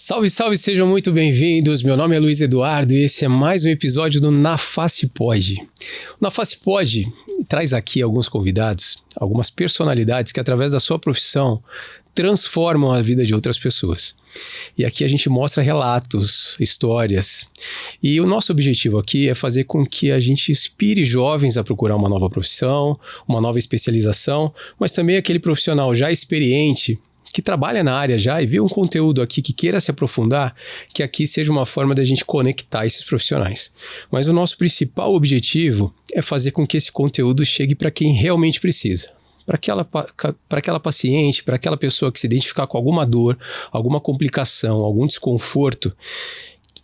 Salve, salve, sejam muito bem-vindos. Meu nome é Luiz Eduardo e esse é mais um episódio do Na Face Pod. O Na Face Pod traz aqui alguns convidados, algumas personalidades que através da sua profissão transformam a vida de outras pessoas. E aqui a gente mostra relatos, histórias. E o nosso objetivo aqui é fazer com que a gente inspire jovens a procurar uma nova profissão, uma nova especialização, mas também aquele profissional já experiente que trabalha na área já e vê um conteúdo aqui que queira se aprofundar, que aqui seja uma forma da gente conectar esses profissionais. Mas o nosso principal objetivo é fazer com que esse conteúdo chegue para quem realmente precisa. Para aquela paciente, para aquela pessoa que se identificar com alguma dor, alguma complicação, algum desconforto,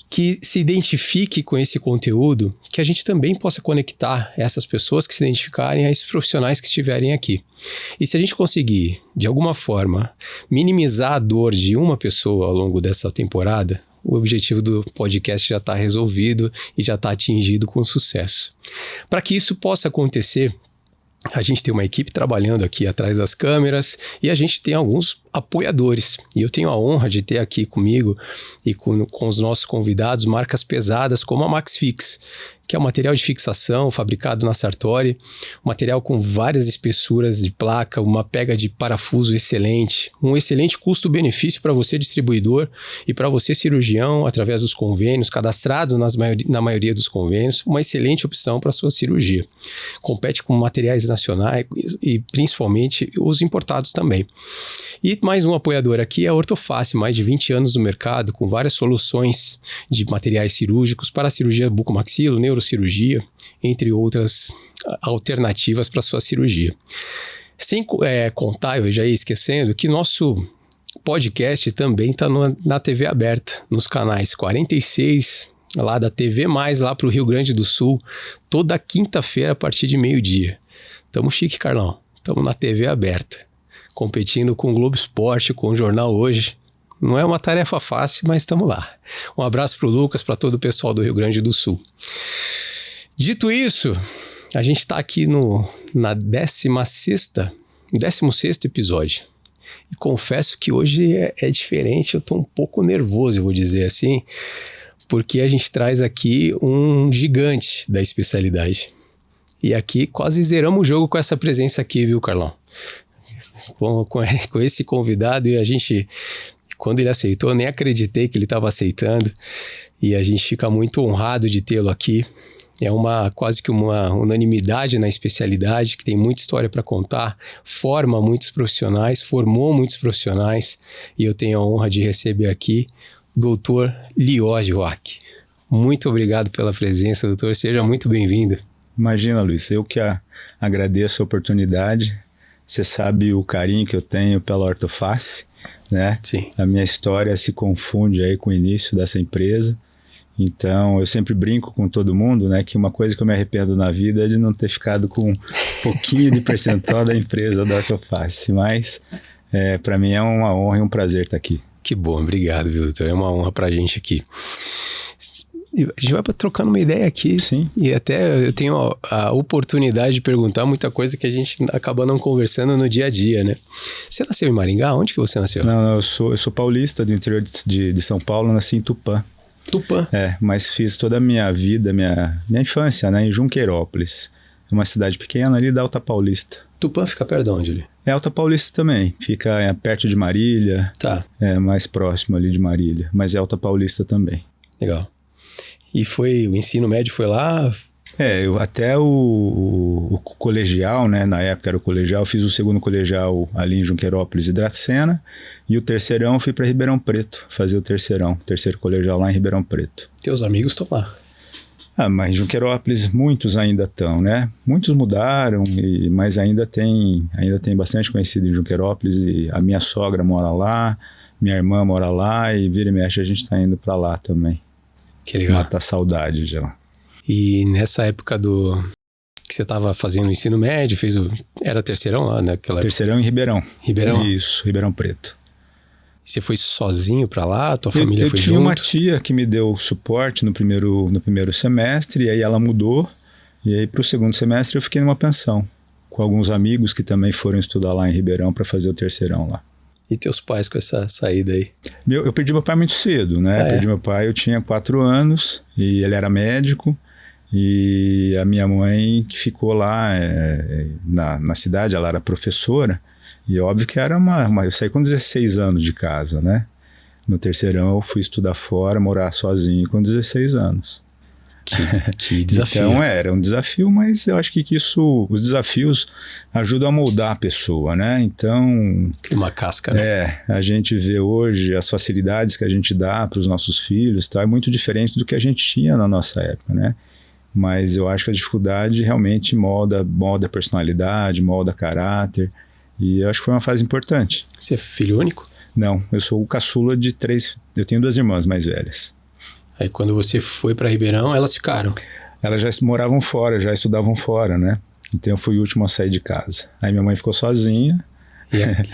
que se identifique com esse conteúdo, que a gente também possa conectar essas pessoas que se identificarem a esses profissionais que estiverem aqui. E se a gente conseguir, de alguma forma, minimizar a dor de uma pessoa ao longo dessa temporada, o objetivo do podcast já está resolvido e já está atingido com sucesso. Para que isso possa acontecer, a gente tem uma equipe trabalhando aqui atrás das câmeras e a gente tem alguns apoiadores. E eu tenho a honra de ter aqui comigo e com os nossos convidados marcas pesadas como a MaxFix, que é um material de fixação fabricado na Sartori, um material com várias espessuras de placa, uma pega de parafuso excelente, um excelente custo-benefício para você distribuidor e para você cirurgião através dos convênios, cadastrados na maioria dos convênios, uma excelente opção para a sua cirurgia. Compete com materiais nacionais e principalmente os importados também. E mais um apoiador aqui é a Ortoface, mais de 20 anos no mercado, com várias soluções de materiais cirúrgicos para a cirurgia bucomaxilo, neurocirurgia, entre outras alternativas para a sua cirurgia. Sem contar, eu já ia esquecendo, que nosso podcast também está na TV aberta, nos canais 46, lá da TV+, lá para o Rio Grande do Sul, toda quinta-feira a partir de meio-dia. Tamo chique, Carlão. Tamo na TV aberta, competindo com o Globo Esporte, com o Jornal Hoje. Não é uma tarefa fácil, mas estamos lá. Um abraço para o Lucas, para todo o pessoal do Rio Grande do Sul. Dito isso, a gente está aqui na 16º episódio. E confesso que hoje é diferente, eu estou um pouco nervoso, eu vou dizer assim, porque a gente traz aqui um gigante da especialidade. E aqui quase zeramos o jogo com essa presença aqui, viu, Carlão? Com esse convidado, e a gente, quando ele aceitou, nem acreditei que ele estava aceitando, e a gente fica muito honrado de tê-lo aqui. É quase que uma unanimidade na especialidade, que tem muita história para contar, formou muitos profissionais, e eu tenho a honra de receber aqui o Dr. Lioge Wach. Muito obrigado pela presença, doutor, seja muito bem-vindo. Imagina, Luiz, eu que agradeço a oportunidade. Você sabe o carinho que eu tenho pela Ortoface, né? Sim. A minha história se confunde aí com o início dessa empresa. Então, eu sempre brinco com todo mundo, né? Que uma coisa que eu me arrependo na vida é de não ter ficado com um pouquinho de percentual da empresa da Ortoface. Mas, para mim é uma honra e um prazer estar aqui. Que bom, obrigado, viu, doutor? É uma honra pra gente aqui. A gente vai trocando uma ideia aqui. Sim. E até eu tenho a oportunidade de perguntar muita coisa que a gente acaba não conversando no dia a dia, né? Você nasceu em Maringá? Onde que você nasceu? Não, eu sou paulista do interior de São Paulo, nasci em Tupã. Tupã? Mas fiz toda a minha vida, minha infância, né, em Junqueirópolis. É uma cidade pequena ali da Alta Paulista. Tupã fica perto de onde ali? É Alta Paulista também, fica perto de Marília. Tá. Mais próximo ali de Marília, mas é Alta Paulista também. Legal. E o ensino médio foi lá? Até o colegial, né? Na época era o colegial, fiz o segundo colegial ali em Junqueirópolis e Dracena, e o terceirão fui para Ribeirão Preto, fazer o terceiro colegial lá em Ribeirão Preto. Teus amigos estão lá? Mas em Junqueirópolis muitos ainda estão, né? Muitos mudaram, mas ainda tem bastante conhecido em Junqueirópolis, e a minha sogra mora lá, minha irmã mora lá, e vira e mexe a gente está indo para lá também. Que legal. Mata a saudade de lá. E nessa época que você estava fazendo o ensino médio, era terceirão lá naquela época? Terceirão em Ribeirão. Ribeirão? Isso, Ribeirão Preto. Você foi sozinho para lá? Tua família foi junto? Eu tinha uma tia que me deu suporte no primeiro semestre, e aí ela mudou, e aí para o segundo semestre eu fiquei numa pensão, com alguns amigos que também foram estudar lá em Ribeirão para fazer o terceirão lá. E teus pais com essa saída aí? Eu perdi meu pai muito cedo, né? Perdi meu pai, eu tinha 4 anos e ele era médico. E a minha mãe que ficou lá na cidade, ela era professora. E óbvio que era eu saí com 16 anos de casa, né? No terceirão eu fui estudar fora, morar sozinho com 16 anos. Que desafio. Então era um desafio, mas eu acho que os desafios ajudam a moldar a pessoa, né? Então... Cria uma casca, né? A gente vê hoje as facilidades que a gente dá para os nossos filhos, tá? É muito diferente do que a gente tinha na nossa época, né? Mas eu acho que a dificuldade realmente molda a personalidade, molda caráter, e eu acho que foi uma fase importante. Você é filho único? Não, eu sou o caçula de 3, eu tenho 2 irmãs mais velhas. Aí quando você foi para Ribeirão, elas ficaram? Elas já moravam fora, já estudavam fora, né? Então eu fui o último a sair de casa. Aí minha mãe ficou sozinha.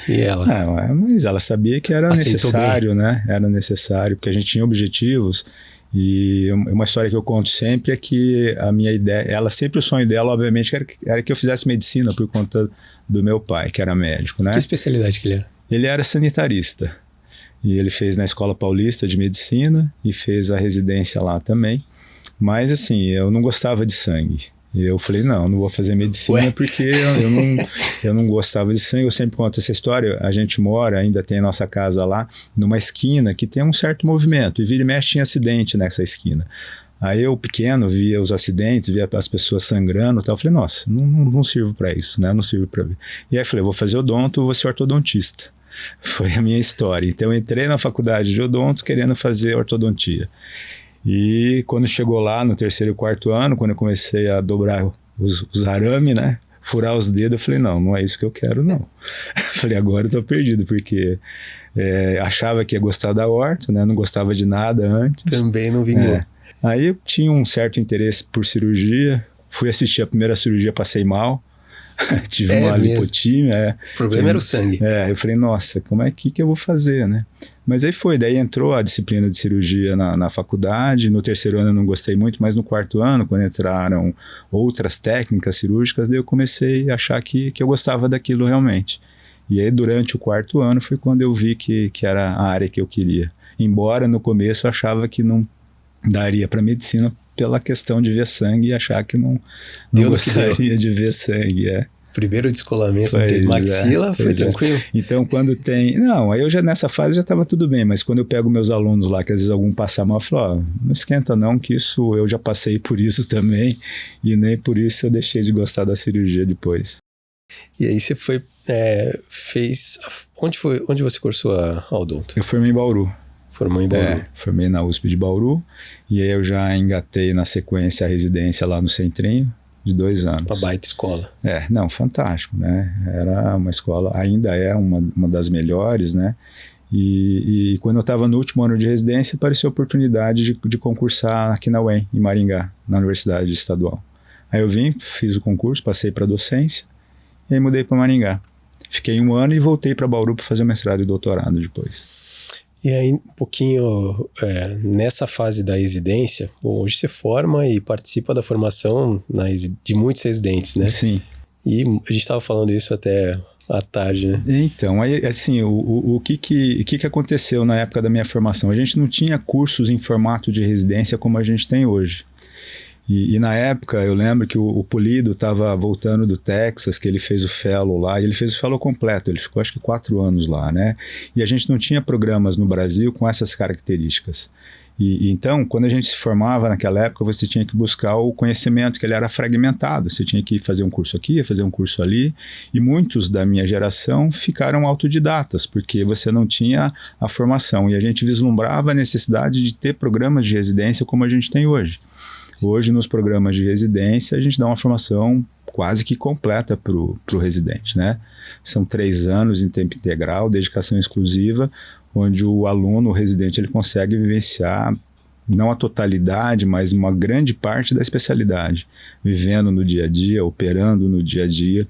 E ela? Mas ela sabia que era Aceitou necessário, bem. né? Era necessário, porque a gente tinha objetivos. E uma história que eu conto sempre é que a minha ideia, o sonho dela, obviamente, era que eu fizesse medicina por conta do meu pai, que era médico, né? Que especialidade que ele era? Ele era sanitarista. E ele fez na Escola Paulista de Medicina e fez a residência lá também. Mas assim, eu não gostava de sangue. E eu falei, não vou fazer medicina porque eu não gostava de sangue. Eu sempre conto essa história. A gente mora, ainda tem a nossa casa lá, numa esquina que tem um certo movimento. E vira e mexe tinha acidente nessa esquina. Aí eu, pequeno, via os acidentes, via as pessoas sangrando e tal. Eu falei, nossa, não sirvo para isso, né? Não sirvo para ver. E aí eu falei, vou fazer odonto, vou ser ortodontista. Foi a minha história. Então eu entrei na faculdade de odonto querendo fazer ortodontia. E quando chegou lá no 3º e 4º ano, quando eu comecei a dobrar os arames, né? Furar os dedos, eu falei, não é isso que eu quero, não. Falei, agora eu tô perdido, porque achava que ia gostar da orto, né? Não gostava de nada antes. Também não vingou. Aí eu tinha um certo interesse por cirurgia, fui assistir a primeira cirurgia, passei mal. Tive uma lipotímia. O problema era o sangue. Eu falei, nossa, como é que eu vou fazer, né? Mas aí daí entrou a disciplina de cirurgia na faculdade. No 3º ano eu não gostei muito, mas no 4º ano, quando entraram outras técnicas cirúrgicas, daí eu comecei a achar que eu gostava daquilo realmente. E aí durante o 4º ano foi quando eu vi que era a área que eu queria. Embora no começo eu achava que não daria para medicina pela questão de ver sangue e achar que não gostaria de ver sangue, Primeiro descolamento de maxila, foi tranquilo? Então quando tem... Não, aí eu já nessa fase já estava tudo bem, mas quando eu pego meus alunos lá, que às vezes algum passa mal, eu falo, não esquenta não, que isso eu já passei por isso também, e nem por isso eu deixei de gostar da cirurgia depois. E aí você foi, onde você cursou a odonto? Eu formei em Bauru. Formou em Bauru. Formei na USP de Bauru, e aí eu já engatei na sequência a residência lá no Centrinho, de 2 anos. Uma baita escola. Fantástico, né? Era uma escola, ainda é uma das melhores, né? E quando eu estava no último ano de residência, apareceu a oportunidade de concursar aqui na UEM, em Maringá, na Universidade Estadual. Aí eu fiz o concurso, passei para docência, e aí mudei para Maringá. Fiquei 1 ano e voltei para Bauru para fazer o mestrado e doutorado depois. E aí, um pouquinho nessa fase da residência, hoje você forma e participa da formação de muitos residentes, né? Sim. E a gente estava falando isso até à tarde, né? Então, aí, assim, o que aconteceu na época da minha formação? A gente não tinha cursos em formato de residência como a gente tem hoje. E na época, eu lembro que o Polido estava voltando do Texas, que ele fez o Fellow lá, e ele fez o Fellow completo, ele ficou acho que 4 anos lá, né? E a gente não tinha programas no Brasil com essas características. E então, quando a gente se formava naquela época, você tinha que buscar o conhecimento, que ele era fragmentado, você tinha que fazer um curso aqui, fazer um curso ali, e muitos da minha geração ficaram autodidatas, porque você não tinha a formação, e a gente vislumbrava a necessidade de ter programas de residência como a gente tem hoje. Hoje, nos programas de residência, a gente dá uma formação quase que completa para o residente, né? São 3 anos em tempo integral, dedicação exclusiva, onde o aluno, o residente, ele consegue vivenciar, não a totalidade, mas uma grande parte da especialidade, vivendo no dia a dia, operando no dia a dia,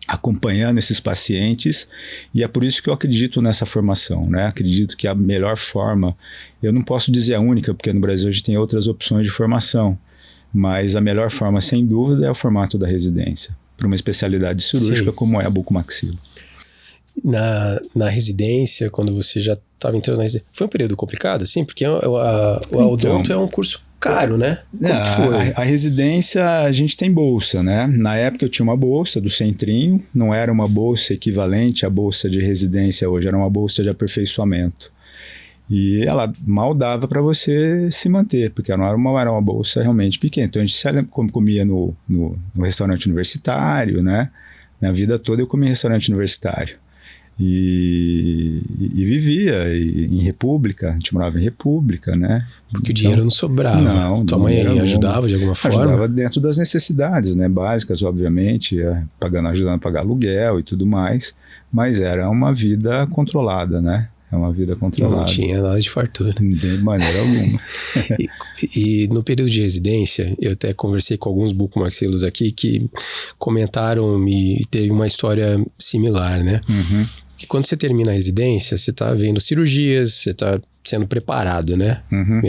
acompanhando esses pacientes, e é por isso que eu acredito nessa formação, né? Acredito que a melhor forma, eu não posso dizer a única, porque no Brasil a gente tem outras opções de formação, mas a melhor forma, sem dúvida, é o formato da residência, para uma especialidade cirúrgica como é a bucomaxilo. na residência, quando você já estava entrando na residência, foi um período complicado, assim? Porque o odonto é um curso caro, né? A residência, a gente tem bolsa, né? Na época eu tinha uma bolsa do Centrinho, não era uma bolsa equivalente à bolsa de residência hoje, era uma bolsa de aperfeiçoamento. E ela mal dava para você se manter, porque não era uma bolsa realmente pequena. Então a gente comia no restaurante universitário, né? Minha vida toda eu comia em restaurante universitário. E vivia em República, a gente morava em República, né? Porque o dinheiro não sobrava. Não, tua mãe ajudava de alguma forma? Ajudava dentro das necessidades, né? Básicas, obviamente, ajudando a pagar aluguel e tudo mais, mas era uma vida controlada, né? É uma vida controlada. Não tinha nada de fartura. De maneira alguma. E no período de residência, eu até conversei com alguns bucomaxilos aqui que comentaram e teve uma história similar, né? Uhum. Que quando você termina a residência, você está vendo cirurgias, você está sendo preparado, né? Uhum.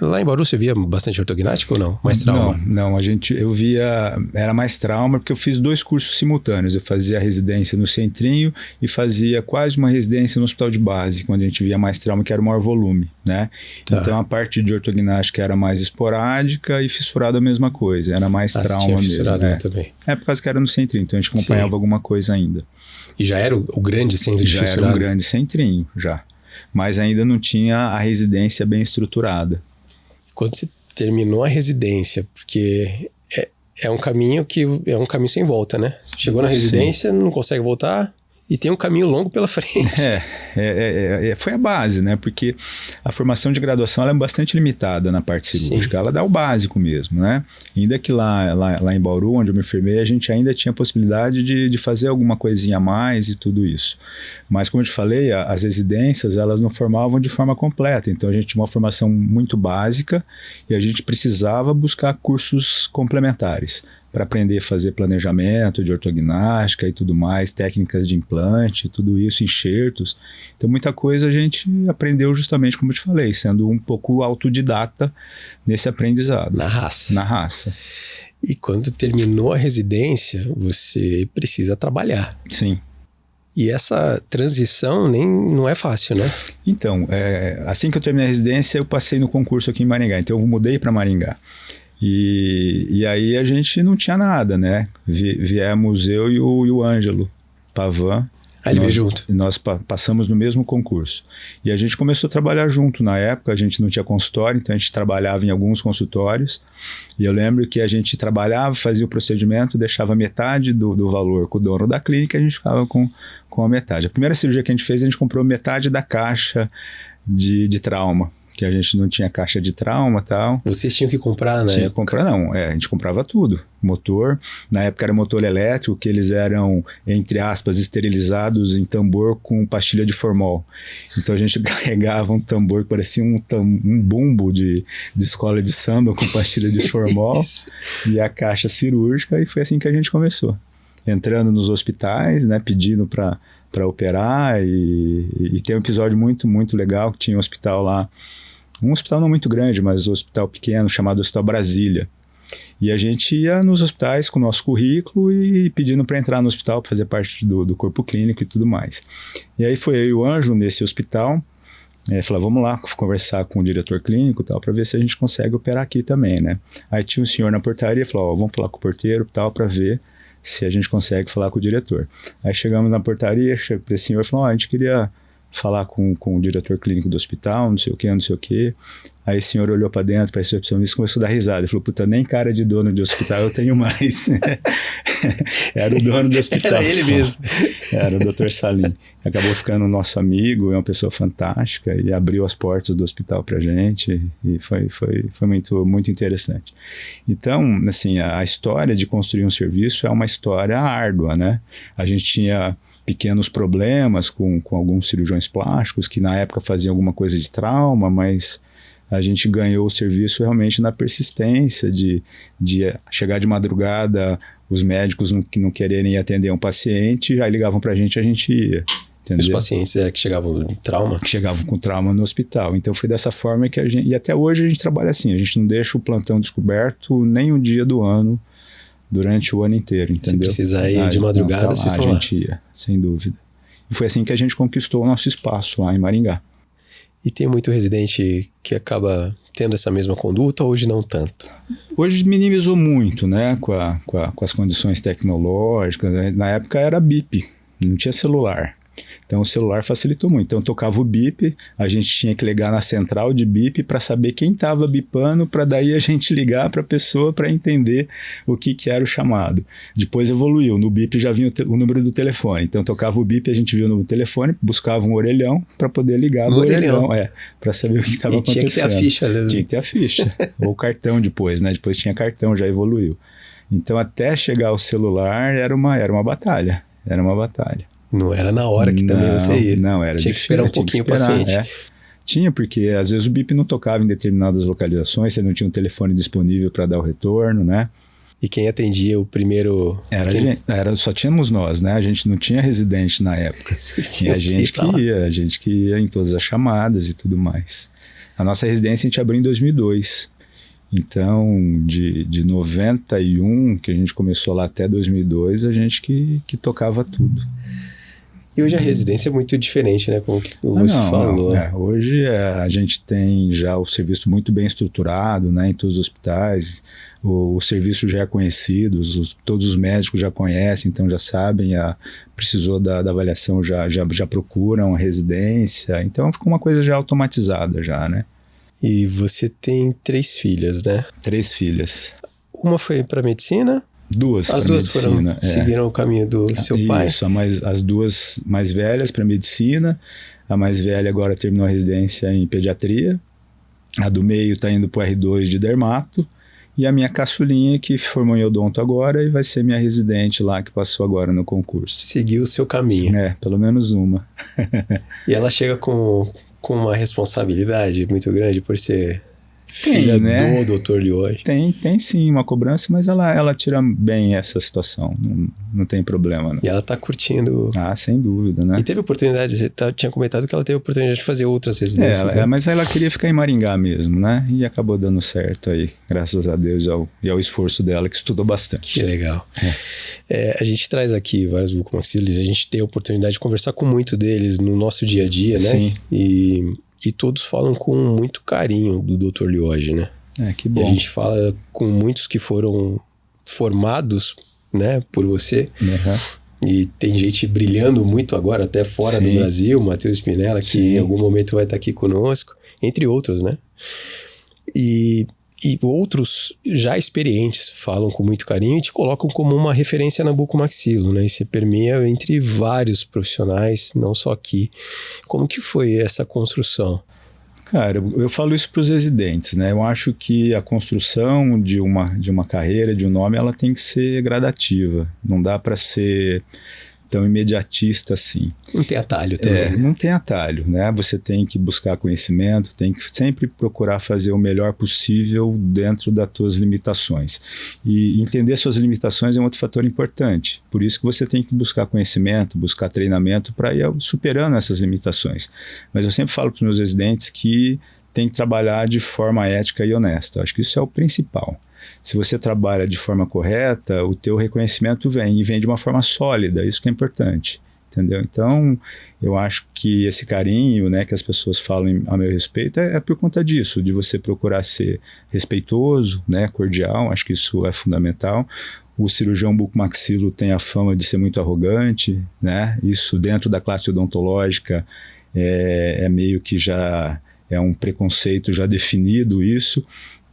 Lá em Bauru você via bastante ortognática ou não? Mais trauma? Não, eu via, era mais trauma porque eu fiz 2 cursos simultâneos, eu fazia a residência no Centrinho e fazia quase uma residência no hospital de base, quando a gente via mais trauma, que era o maior volume, né? Tá. Então a parte de ortognática era mais esporádica e fissurada a mesma coisa, era mais trauma mesmo. Também. Por causa que era no Centrinho, então a gente acompanhava alguma coisa ainda. E já era o grande centro de fissurado? Já era um grande Centrinho, já. Mas ainda não tinha a residência bem estruturada. Quando você terminou a residência, porque é um caminho sem volta, né? Você chegou na residência, não consegue voltar e tem um caminho longo pela frente. Foi a base, né? Porque a formação de graduação ela é bastante limitada na parte cirúrgica. Sim. Ela dá o básico mesmo, né? Ainda que lá em Bauru, onde eu me formei, a gente ainda tinha a possibilidade de fazer alguma coisinha a mais e tudo isso. Mas, como eu te falei, as residências, elas não formavam de forma completa. Então, a gente tinha uma formação muito básica e a gente precisava buscar cursos complementares para aprender a fazer planejamento de ortognática e tudo mais, técnicas de implante, tudo isso, enxertos. Então, muita coisa a gente aprendeu justamente, como eu te falei, sendo um pouco autodidata nesse aprendizado. Na raça. E quando terminou a residência, você precisa trabalhar. Sim. E essa transição não é fácil, né? Então, assim que eu terminei a residência, eu passei no concurso aqui em Maringá. Então, eu mudei para Maringá. E aí a gente não tinha nada, né? Viemos eu e o Ângelo Pavan. Ele veio junto. Nós passamos no mesmo concurso. E a gente começou a trabalhar junto. Na época a gente não tinha consultório, então a gente trabalhava em alguns consultórios. E eu lembro que a gente trabalhava, fazia o procedimento, deixava metade do valor com o dono da clínica e a gente ficava com a metade. A primeira cirurgia que a gente fez, a gente comprou metade da caixa de trauma. Que a gente não tinha caixa de trauma e tal. Vocês tinham que comprar, né? Tinha que comprar, não. A gente comprava tudo. Motor, na época era motor elétrico, que eles eram, entre aspas, esterilizados em tambor com pastilha de formol. Então a gente carregava um tambor que parecia um bumbo de escola de samba com pastilha de formol e a caixa cirúrgica, e foi assim que a gente começou. Entrando nos hospitais, né, pedindo para operar, e tem um episódio muito, muito legal, que tinha um hospital lá, um hospital não muito grande, mas um hospital pequeno, chamado Hospital Brasília. E a gente ia nos hospitais com o nosso currículo e pedindo para entrar no hospital, para fazer parte do corpo clínico e tudo mais. E aí foi eu e o Ângelo nesse hospital, falou, vamos lá conversar com o diretor clínico e tal, para ver se a gente consegue operar aqui também, né? Aí tinha um senhor na portaria, falou, vamos falar com o porteiro e tal, para ver se a gente consegue falar com o diretor. Aí chegamos na portaria, chegou para esse senhor e falou, a gente queria falar com o diretor clínico do hospital, não sei o que. Aí o senhor olhou para dentro, para a recepcionista e começou a dar risada. Ele falou, puta, nem cara de dono de hospital eu tenho mais. Era o dono do hospital. Era ele mesmo. Era o Dr. Salim. Acabou ficando nosso amigo, é uma pessoa fantástica e abriu as portas do hospital pra gente e foi muito, muito interessante. Então, assim, a história de construir um serviço é uma história árdua, né? A gente tinha pequenos problemas com alguns cirurgiões plásticos que na época faziam alguma coisa de trauma, mas a gente ganhou o serviço realmente na persistência de chegar de madrugada, os médicos não quererem atender um paciente, já ligavam pra gente e a gente ia. Entendeu? Os pacientes que chegavam com trauma? Que chegavam com trauma no hospital. Então foi dessa forma que a gente... E até hoje a gente trabalha assim, a gente não deixa o plantão descoberto nem um dia do ano, durante o ano inteiro, entendeu? Se precisar ir de madrugada, vocês estão lá. A gente ia, sem dúvida. Foi assim que a gente conquistou o nosso espaço lá em Maringá. E tem muito residente que acaba tendo essa mesma conduta, hoje não tanto? Hoje minimizou muito, né, com as condições tecnológicas, né? Na época era bip, não tinha celular. Então o celular facilitou muito. Então tocava o bip, a gente tinha que ligar na central de bip para saber quem estava bipando, para daí a gente ligar para a pessoa para entender o que era o chamado. Depois evoluiu, no bip já vinha o número do telefone. Então tocava o bip, a gente viu no telefone, buscava um orelhão para poder ligar no orelhão, para saber o que estava acontecendo. Tinha que ter a ficha. Né? Tinha que ter a ficha. Ou cartão depois, né? Depois tinha cartão, já evoluiu. Então até chegar ao celular era uma batalha. Era uma batalha. Não era na hora que também você ia. Não, era Tinha que esperar um pouquinho o paciente. Tinha, porque às vezes o bip não tocava em determinadas localizações, você não tinha um telefone disponível para dar o retorno, né? E quem atendia o primeiro... Só tínhamos nós, né? A gente não tinha residente na época. Tinha a gente que ia em todas as chamadas e tudo mais. A nossa residência a gente abriu em 2002. Então, de 91, que a gente começou lá até 2002, a gente que tocava tudo. E hoje a residência é muito diferente, né? Como você falou. Hoje a gente tem já o serviço muito bem estruturado, né? Em todos os hospitais. O serviço já é conhecido, todos os médicos já conhecem, então já sabem, precisou da avaliação, já procuram a residência. Então ficou uma coisa já automatizada já, né? E você tem 3 filhas, né? 3 filhas. Uma foi para medicina? As duas seguiram o caminho do seu pai? Isso, as duas mais velhas para medicina. A mais velha agora terminou a residência em pediatria. A do meio está indo para o R2 de dermato. E a minha caçulinha, que formou em odonto agora e vai ser minha residente lá, que passou agora no concurso. Seguiu o seu caminho. Pelo menos uma. E ela chega com uma responsabilidade muito grande por ser filha do Dr. Lioge. Tem sim uma cobrança, mas ela tira bem essa situação, não tem problema não. E ela tá curtindo. Sem dúvida, né? E teve oportunidade, você tinha comentado que ela teve oportunidade de fazer outras residências, né? Mas ela queria ficar em Maringá mesmo, né? E acabou dando certo aí, graças a Deus e ao esforço dela, que estudou bastante. Que legal. A gente traz aqui vários bucomaxilos, a gente tem a oportunidade de conversar com muito deles no nosso dia a dia, né? Sim. E todos falam com muito carinho do Dr. Lioge, né? Que bom. E a gente fala com muitos que foram formados, né, por você. Uhum. E tem gente brilhando muito agora, até fora do Brasil. Matheus Spinella, que em algum momento vai estar aqui conosco. Entre outros, né? E outros já experientes falam com muito carinho e te colocam como uma referência na bucomaxilo, né? E você permeia entre vários profissionais, não só aqui. Como que foi essa construção? Cara, eu falo isso para os residentes, né? Eu acho que a construção de uma carreira, de um nome, ela tem que ser gradativa. Não dá para ser tão imediatista assim. Não tem atalho também. Não tem atalho, né? Você tem que buscar conhecimento, tem que sempre procurar fazer o melhor possível dentro das suas limitações. E entender suas limitações é um outro fator importante. Por isso que você tem que buscar conhecimento, buscar treinamento para ir superando essas limitações. Mas eu sempre falo para os meus residentes que tem que trabalhar de forma ética e honesta. Acho que isso é o principal. Se você trabalha de forma correta, o teu reconhecimento vem de uma forma sólida, isso que é importante, entendeu? Então, eu acho que esse carinho, né, que as pessoas falam a meu respeito é por conta disso, de você procurar ser respeitoso, né, cordial, acho que isso é fundamental. O cirurgião bucomaxilo tem a fama de ser muito arrogante, né, isso dentro da classe odontológica é meio que já é um preconceito já definido isso,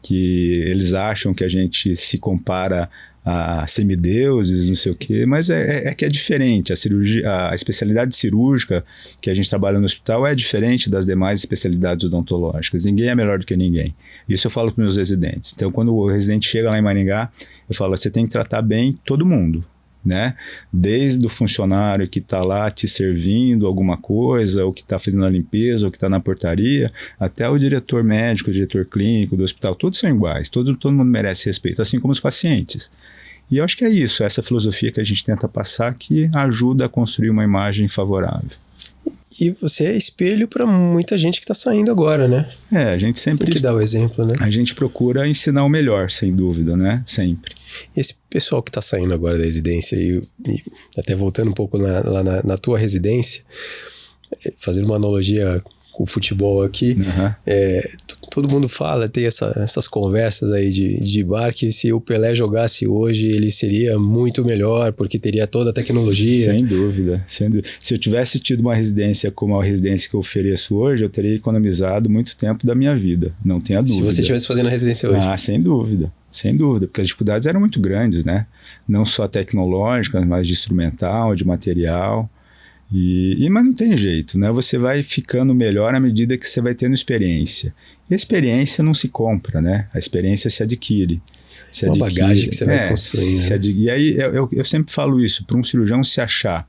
que eles acham que a gente se compara a semideuses, não sei o quê, mas que é diferente. A especialidade cirúrgica que a gente trabalha no hospital é diferente das demais especialidades odontológicas. Ninguém é melhor do que ninguém. Isso eu falo para os meus residentes. Então, quando o residente chega lá em Maringá, eu falo, você tem que tratar bem todo mundo, né? Desde o funcionário que está lá te servindo alguma coisa, ou que está fazendo a limpeza, ou que está na portaria, até o diretor médico, o diretor clínico do hospital, todos são iguais, todo mundo merece respeito, assim como os pacientes. E eu acho que é isso, essa filosofia que a gente tenta passar, que ajuda a construir uma imagem favorável. E você é espelho para muita gente que está saindo agora, né? A gente sempre... O que dá o exemplo, né? A gente procura ensinar o melhor, sem dúvida, né? Sempre. Esse pessoal que está saindo agora da residência e até voltando um pouco lá na tua residência, fazendo uma analogia com o futebol aqui, todo mundo fala, tem essas conversas aí de bar, que se o Pelé jogasse hoje, ele seria muito melhor, porque teria toda a tecnologia. Sem dúvida, sem dúvida. Se eu tivesse tido uma residência como a residência que eu ofereço hoje, eu teria economizado muito tempo da minha vida, não tenha dúvida. Se você estivesse fazendo a residência hoje. Sem dúvida. Sem dúvida, porque as dificuldades eram muito grandes, né? Não só tecnológicas, mas de instrumental, de material. Mas não tem jeito, né? Você vai ficando melhor à medida que você vai tendo experiência. E a experiência não se compra, né? A experiência se adquire. Uma bagagem que você vai construindo. Né? E aí eu sempre falo isso, para um cirurgião se achar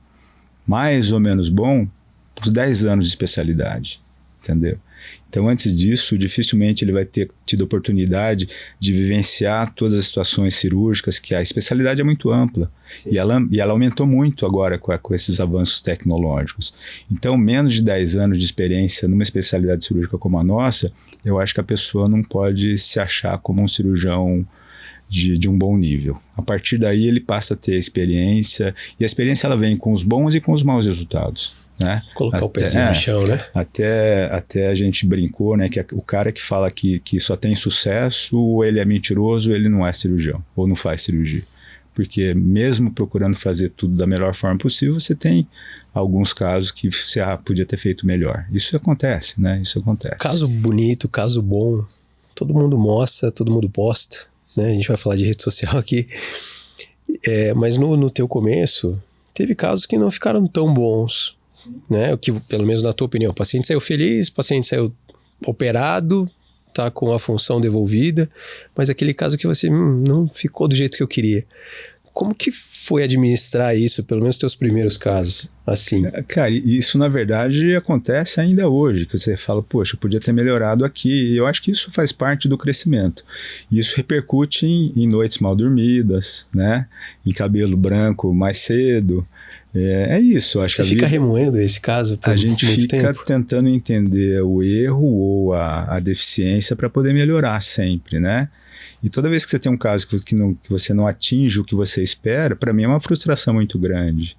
mais ou menos bom, por 10 anos de especialidade, entendeu? Então, antes disso, dificilmente ele vai ter tido oportunidade de vivenciar todas as situações cirúrgicas, que a especialidade é muito ampla. E ela aumentou muito agora com esses avanços tecnológicos. Então, menos de 10 anos de experiência numa especialidade cirúrgica como a nossa, eu acho que a pessoa não pode se achar como um cirurgião de um bom nível. A partir daí, ele passa a ter experiência, e a experiência ela vem com os bons e com os maus resultados. Né? Colocar o pezinho no chão, né? Até a gente brincou, né, que o cara que fala que só tem sucesso, ou ele é mentiroso, ou ele não é cirurgião, ou não faz cirurgia. Porque mesmo procurando fazer tudo da melhor forma possível, você tem alguns casos que você podia ter feito melhor. Isso acontece, né? Isso acontece. Caso bonito, caso bom, todo mundo mostra, todo mundo posta, né? A gente vai falar de rede social aqui. Mas no teu começo, teve casos que não ficaram tão bons. Né? O que, pelo menos na tua opinião, o paciente saiu feliz, o paciente saiu operado, tá com a função devolvida, mas aquele caso que você não ficou do jeito que eu queria. Como que foi administrar isso, pelo menos teus primeiros casos, assim? Cara, isso na verdade acontece ainda hoje, que você fala, poxa, eu podia ter melhorado aqui, e eu acho que isso faz parte do crescimento. E isso repercute em noites mal dormidas, né? Em cabelo branco mais cedo. É isso. Acho você que fica remoendo esse caso por muito tempo? A gente fica tentando entender o erro ou a deficiência para poder melhorar sempre, né? E toda vez que você tem um caso que você não atinge o que você espera, para mim é uma frustração muito grande.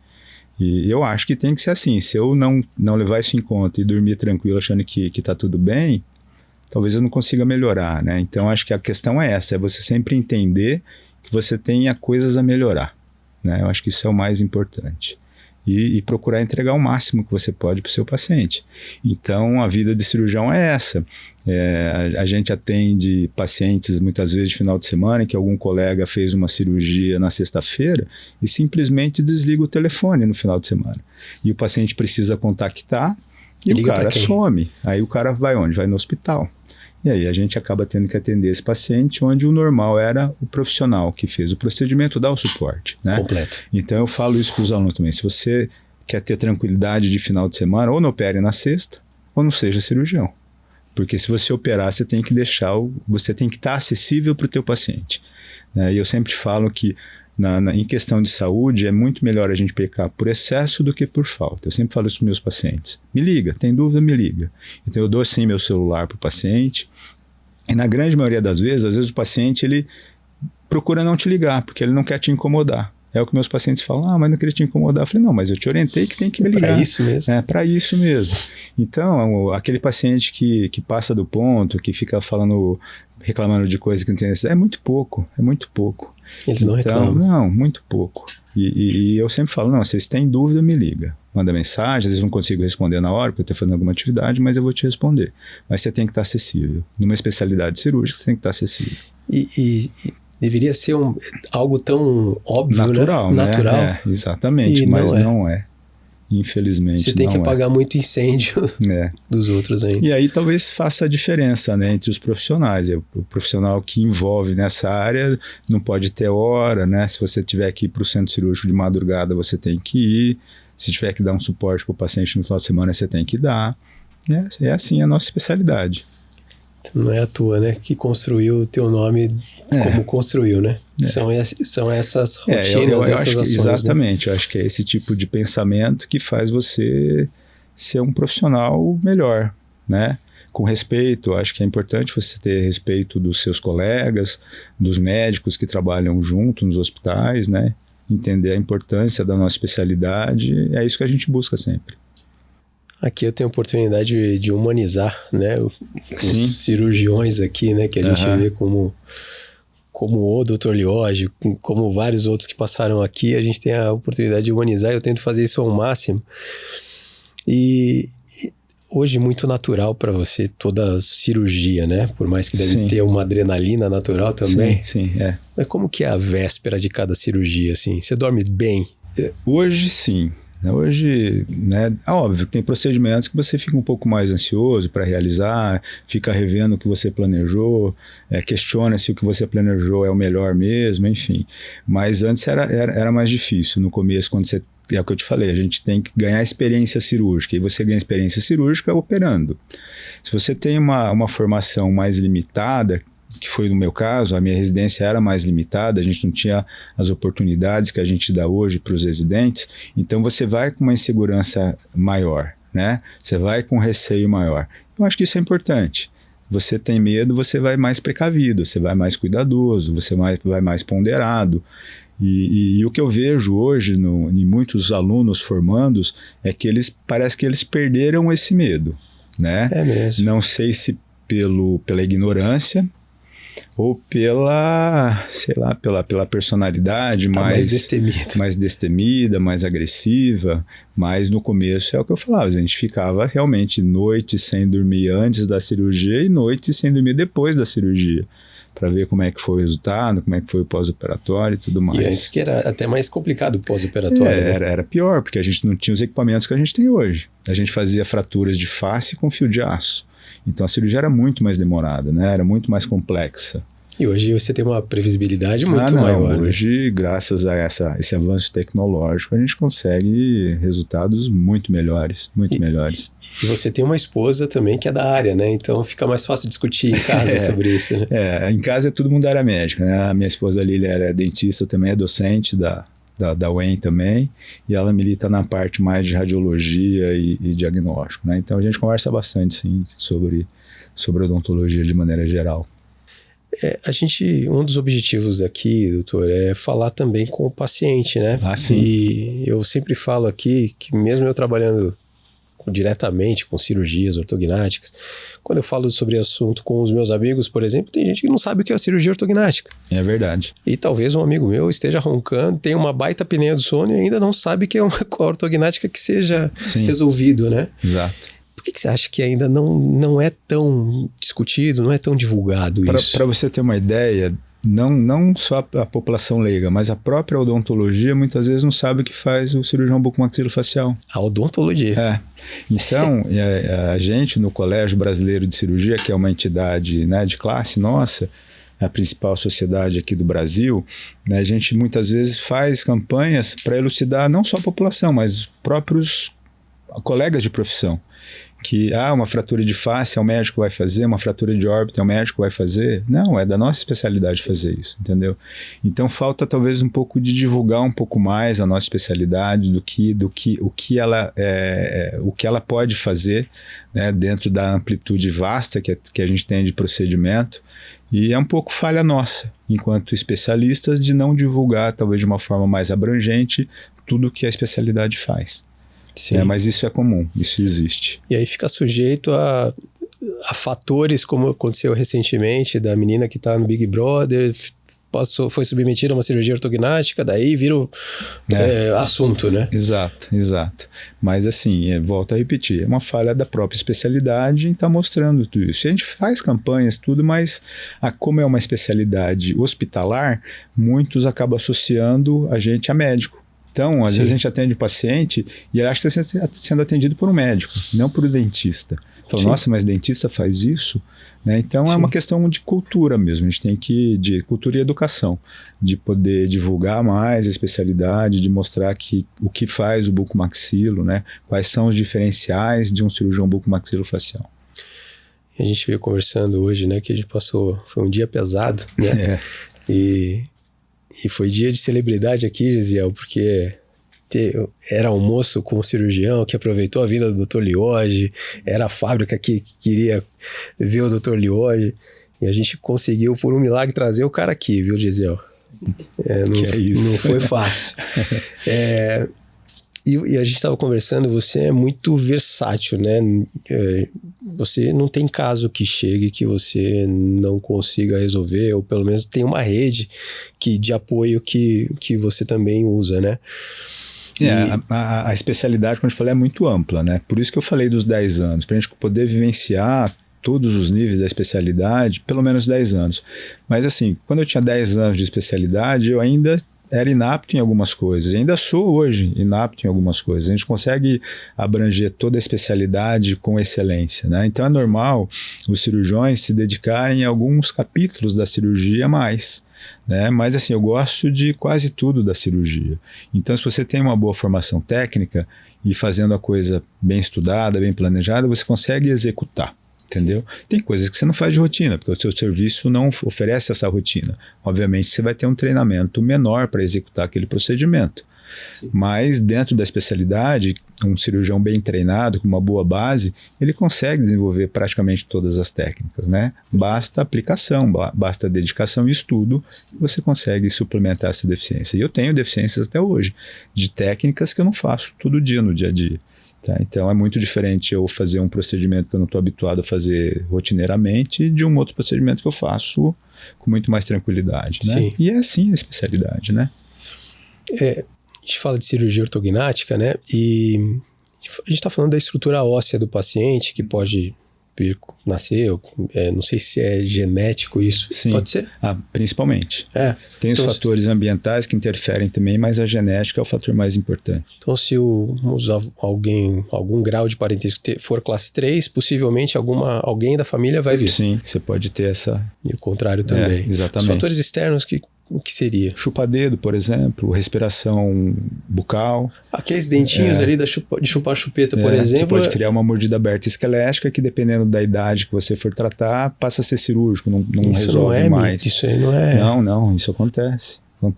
E eu acho que tem que ser assim. Se eu não levar isso em conta e dormir tranquilo achando que está tudo bem, talvez eu não consiga melhorar, né? Então acho que a questão é essa, é você sempre entender que você tenha coisas a melhorar, né? Eu acho que isso é o mais importante. E procurar entregar o máximo que você pode para o seu paciente. Então, a vida de cirurgião é essa. A gente atende pacientes muitas vezes de final de semana, que algum colega fez uma cirurgia na sexta-feira e simplesmente desliga o telefone no final de semana. E o paciente precisa contactar e o cara some. Aí o cara vai onde? Vai no hospital. E aí a gente acaba tendo que atender esse paciente, onde o normal era o profissional que fez o procedimento dar o suporte, né? Completo. Então eu falo isso para os alunos também. Se você quer ter tranquilidade de final de semana, ou não opere na sexta, ou não seja cirurgião. Porque se você operar, você tem que você tem que estar acessível para o teu paciente, né? E eu sempre falo que em questão de saúde, é muito melhor a gente pecar por excesso do que por falta. Eu sempre falo isso para meus pacientes. Me liga, tem dúvida, me liga. Então eu dou sim meu celular para o paciente. E na grande maioria das vezes, às vezes o paciente ele procura não te ligar, porque ele não quer te incomodar. É o que meus pacientes falam, mas não queria te incomodar. Eu falei, não, mas eu te orientei que tem que me ligar. Para isso mesmo. Para isso mesmo. Então, aquele paciente que passa do ponto, que fica reclamando de coisa que não tem necessidade, é muito pouco. Eles não reclamam. Não, muito pouco. E eu sempre falo, não, vocês têm dúvida, me liga. Manda mensagem, às vezes não consigo responder na hora, porque eu estou fazendo alguma atividade, mas eu vou te responder. Mas você tem que estar acessível. Numa especialidade cirúrgica, você tem que estar acessível. E deveria ser algo tão óbvio, natural, né? Natural. Exatamente, mas não é. Infelizmente, você tem que apagar muito incêndio dos outros ainda. E aí talvez faça a diferença, né, entre os profissionais. O profissional que envolve nessa área não pode ter hora, né? Se você tiver que ir para o centro cirúrgico de madrugada, você tem que ir. Se tiver que dar um suporte para o paciente no final de semana, você tem que dar. É assim a nossa especialidade. Não é à toa, né? Que construiu o teu nome como construiu, né? São essas rotinas, essas ações. Exatamente. Né? Eu acho que é esse tipo de pensamento que faz você ser um profissional melhor, né? com respeito. Acho que é importante você ter respeito dos seus colegas, dos médicos que trabalham junto nos hospitais, né? Entender a importância da nossa especialidade, é isso que a gente busca sempre. Aqui eu tenho a oportunidade de humanizar, né, os cirurgiões aqui, né, que a gente vê como o Dr. Lioge, como vários outros que passaram aqui, a gente tem a oportunidade de humanizar, eu tento fazer isso ao máximo. E hoje muito natural para você toda cirurgia, né? Por mais que deve ter uma adrenalina natural também. Sim, é. Mas como que é a véspera de cada cirurgia, assim? Você dorme bem? Hoje sim. Hoje, né, é óbvio que tem procedimentos que você fica um pouco mais ansioso para realizar, fica revendo o que você planejou, questiona se o que você planejou é o melhor mesmo, enfim. Mas antes era mais difícil. No começo, quando você... É o que eu te falei, a gente tem que ganhar experiência cirúrgica, e você ganha experiência cirúrgica operando. Se você tem uma formação mais limitada, que foi no meu caso, a minha residência era mais limitada, a gente não tinha as oportunidades que a gente dá hoje para os residentes, então você vai com uma insegurança maior, né? Você vai com um receio maior. Eu acho que isso é importante. Você tem medo, você vai mais precavido, você vai mais cuidadoso, você vai mais ponderado. E o que eu vejo hoje em muitos alunos formandos é que parece que eles perderam esse medo, né? É mesmo. Não sei se pela ignorância ou pela personalidade mais destemida, mais agressiva, mas no começo é o que eu falava, a gente ficava realmente noite sem dormir antes da cirurgia e noite sem dormir depois da cirurgia, para ver como é que foi o resultado, como é que foi o pós-operatório e tudo mais. E antes que era até mais complicado o pós-operatório. Né? Era pior, porque a gente não tinha os equipamentos que a gente tem hoje. A gente fazia fraturas de face com fio de aço. Então a cirurgia era muito mais demorada, né? Era muito mais complexa. E hoje você tem uma previsibilidade muito maior. Hoje, né? Graças a esse avanço tecnológico, a gente consegue resultados muito melhores, melhores. E você tem uma esposa também que é da área, né? Então fica mais fácil discutir em casa sobre isso, né? Em casa é todo mundo da área médica, né? A minha esposa Lília é dentista também, é docente da UEM também, e ela milita na parte mais de radiologia e diagnóstico, né? Então a gente conversa bastante, sim, sobre odontologia de maneira geral. Um dos objetivos aqui, doutor, é falar também com o paciente, né? Sim. E eu sempre falo aqui que mesmo eu trabalhando diretamente com cirurgias ortognáticas, quando eu falo sobre assunto com os meus amigos, por exemplo, tem gente que não sabe o que é a cirurgia ortognática. É verdade. E talvez um amigo meu esteja roncando, tem uma baita apneia do sono e ainda não sabe que é uma ortognática que seja resolvido, né? Exato. Por que você acha que ainda não é tão discutido, não é tão divulgado isso? Para você ter uma ideia, não só a população leiga, mas a própria odontologia muitas vezes não sabe o que faz o cirurgião bucomaxilofacial. A odontologia. Então, a gente no Colégio Brasileiro de Cirurgia, que é uma entidade, né, de classe nossa, a principal sociedade aqui do Brasil, né, a gente muitas vezes faz campanhas para elucidar não só a população, mas os próprios colegas de profissão. Que uma fratura de face é o médico que vai fazer, uma fratura de órbita é o médico que vai fazer. Não, é da nossa especialidade fazer isso, entendeu? Então falta talvez um pouco de divulgar um pouco mais a nossa especialidade, o que ela pode fazer, né, dentro da amplitude vasta que a gente tem de procedimento. E é um pouco falha nossa, enquanto especialistas, de não divulgar, talvez de uma forma mais abrangente, tudo o que a especialidade faz. Sim. Mas isso é comum, isso existe. E aí fica sujeito a fatores como aconteceu recentemente da menina que está no Big Brother, foi submetida a uma cirurgia ortognática, daí vira assunto, né? Exato. Mas assim, volto a repetir, é uma falha da própria especialidade em estar mostrando tudo isso. A gente faz campanhas, tudo, mas como é uma especialidade hospitalar, muitos acabam associando a gente a médico. Então, às vezes a gente atende o paciente e ele acha que está sendo atendido por um médico, não por um dentista. Fala, nossa, mas dentista faz isso? Né? Então, é uma questão de cultura mesmo. A gente tem de cultura e educação, de poder divulgar mais a especialidade, de mostrar o que faz o bucomaxilo, né? Quais são os diferenciais de um cirurgião bucomaxilofacial. A gente veio conversando hoje, né, que a gente foi um dia pesado, né? E foi dia de celebridade aqui, Gisiel, porque era almoço com o cirurgião que aproveitou a vida do Dr. Lioge, era a fábrica que queria ver o Dr. Lioge, e a gente conseguiu, por um milagre, trazer o cara aqui, viu, Gisele? Não foi fácil. E a gente estava conversando, você é muito versátil, né? Você não tem caso que chegue que você não consiga resolver, ou pelo menos tem uma rede de apoio que você também usa, né? A especialidade, como eu te falei, é muito ampla, né? Por isso que eu falei dos 10 anos, para a gente poder vivenciar todos os níveis da especialidade, pelo menos 10 anos. Mas assim, quando eu tinha 10 anos de especialidade, eu ainda era inapto em algumas coisas, ainda sou hoje inapto em algumas coisas. A gente consegue abranger toda a especialidade com excelência, né? Então é normal os cirurgiões se dedicarem a alguns capítulos da cirurgia a mais, né? Mas assim, eu gosto de quase tudo da cirurgia. Então, se você tem uma boa formação técnica e fazendo a coisa bem estudada, bem planejada, você consegue executar. Entendeu? Tem coisas que você não faz de rotina, porque o seu serviço não oferece essa rotina. Obviamente, você vai ter um treinamento menor para executar aquele procedimento. Sim. Mas dentro da especialidade, um cirurgião bem treinado, com uma boa base, ele consegue desenvolver praticamente todas as técnicas, né? Basta aplicação, basta dedicação e estudo, você consegue suplementar essa deficiência. E eu tenho deficiências até hoje, de técnicas que eu não faço todo dia, no dia a dia. Tá, então é muito diferente eu fazer um procedimento que eu não estou habituado a fazer rotineiramente de um outro procedimento que eu faço com muito mais tranquilidade, né? Sim. E é assim a especialidade, né? A gente fala de cirurgia ortognática, né? E a gente está falando da estrutura óssea do paciente que pode nascer, não sei se é genético isso. Sim. Pode ser? Principalmente. Tem os fatores ambientais que interferem também, mas a genética é o fator mais importante. Então, se algum grau de parentesco for classe 3, possivelmente alguém da família vai vir. Sim, você pode ter essa... E o contrário também. Exatamente. Os fatores externos, o que seria? Chupa-dedo, por exemplo, respiração bucal. Aqueles dentinhos ali de chupar chupeta, por exemplo. Você pode criar uma mordida aberta esquelética que, dependendo da idade que você for tratar, passa a ser cirúrgico, não resolve mais. Isso aí não é... Não, isso acontece. O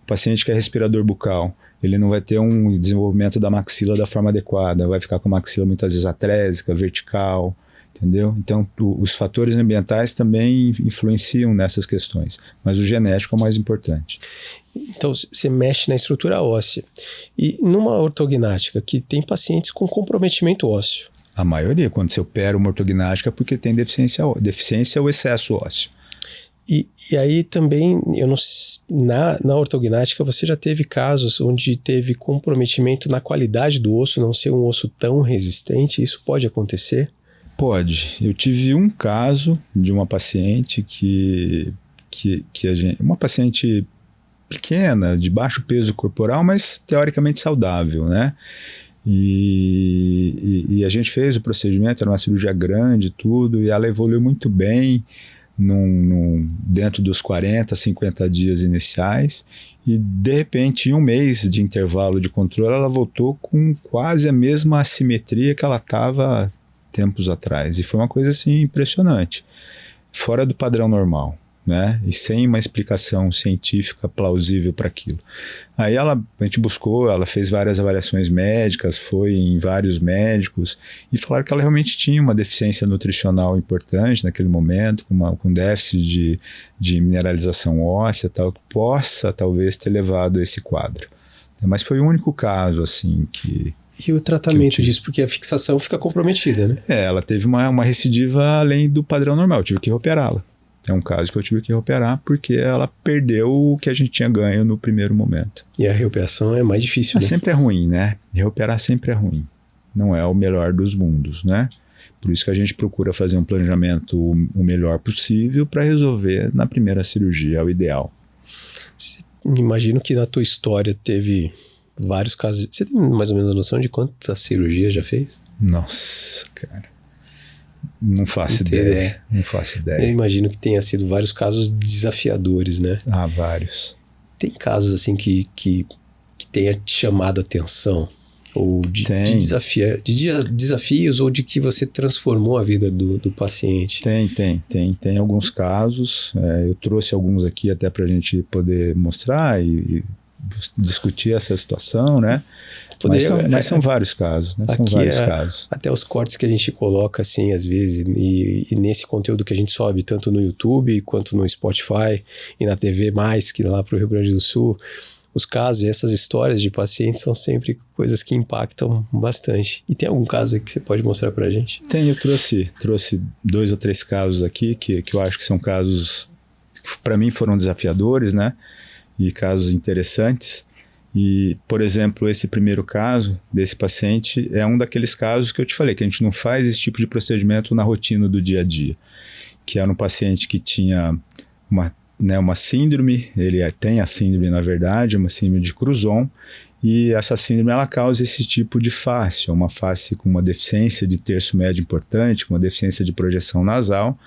paciente que é respirador bucal, ele não vai ter um desenvolvimento da maxila da forma adequada, vai ficar com a maxila muitas vezes atrésica, vertical, entendeu? Então, os fatores ambientais também influenciam nessas questões, mas o genético é o mais importante. Então, você mexe na estrutura óssea. E numa ortognática que tem pacientes com comprometimento ósseo? A maioria, quando você opera uma ortognática, é porque tem deficiência ou excesso ósseo. E aí também, na ortognática, você já teve casos onde teve comprometimento na qualidade do osso, não ser um osso tão resistente? Isso pode acontecer? Pode. Eu tive um caso de uma paciente uma paciente pequena, de baixo peso corporal, mas teoricamente saudável, né? E a gente fez o procedimento, era uma cirurgia grande, tudo, e ela evoluiu muito bem dentro dos 40, 50 dias iniciais, e de repente, em um mês de intervalo de controle, ela voltou com quase a mesma assimetria que ela estava tempos atrás, e foi uma coisa assim impressionante, fora do padrão normal, né? E sem uma explicação científica plausível para aquilo. Aí a gente buscou, ela fez várias avaliações médicas, foi em vários médicos e falaram que ela realmente tinha uma deficiência nutricional importante naquele momento, com déficit de mineralização óssea, tal, que possa talvez ter levado a esse quadro. Mas foi o único caso assim que... E o tratamento disso? Porque a fixação fica comprometida, né? Ela teve uma recidiva além do padrão normal, eu tive que reoperá-la. É um caso que eu tive que reoperar porque ela perdeu o que a gente tinha ganho no primeiro momento. E a reoperação é mais difícil, né? Sempre é ruim, né? Reoperar sempre é ruim. Não é o melhor dos mundos, né? Por isso que a gente procura fazer um planejamento o melhor possível para resolver na primeira cirurgia, é o ideal. Imagino que na tua história teve vários casos. Você tem mais ou menos a noção de quantas cirurgias já fez? Nossa, cara. Não faço ideia. Não faço ideia. Eu imagino que tenha sido vários casos desafiadores, né? Vários. Tem casos assim que tenha te chamado a atenção? Ou de desafios ou de que você transformou a vida do paciente? Tem alguns casos. Eu trouxe alguns aqui até para a gente poder mostrar e discutir essa situação, né? Mas são vários casos, né? São vários casos. Até os cortes que a gente coloca, assim, às vezes, e nesse conteúdo que a gente sobe, tanto no YouTube, quanto no Spotify, e na TV+, que lá para o Rio Grande do Sul, os casos e essas histórias de pacientes são sempre coisas que impactam bastante. E tem algum caso aí que você pode mostrar pra gente? Tem, eu trouxe 2 ou 3 casos aqui, que eu acho que são casos que para mim foram desafiadores, né? E casos interessantes. E, por exemplo, esse primeiro caso desse paciente é um daqueles casos que eu te falei, que a gente não faz esse tipo de procedimento na rotina do dia a dia. Que era um paciente que tinha uma síndrome, ele tem a síndrome, na verdade, uma síndrome de Cruzon, e essa síndrome ela causa esse tipo de face, uma face com uma deficiência de terço médio importante, com uma deficiência de projeção nasal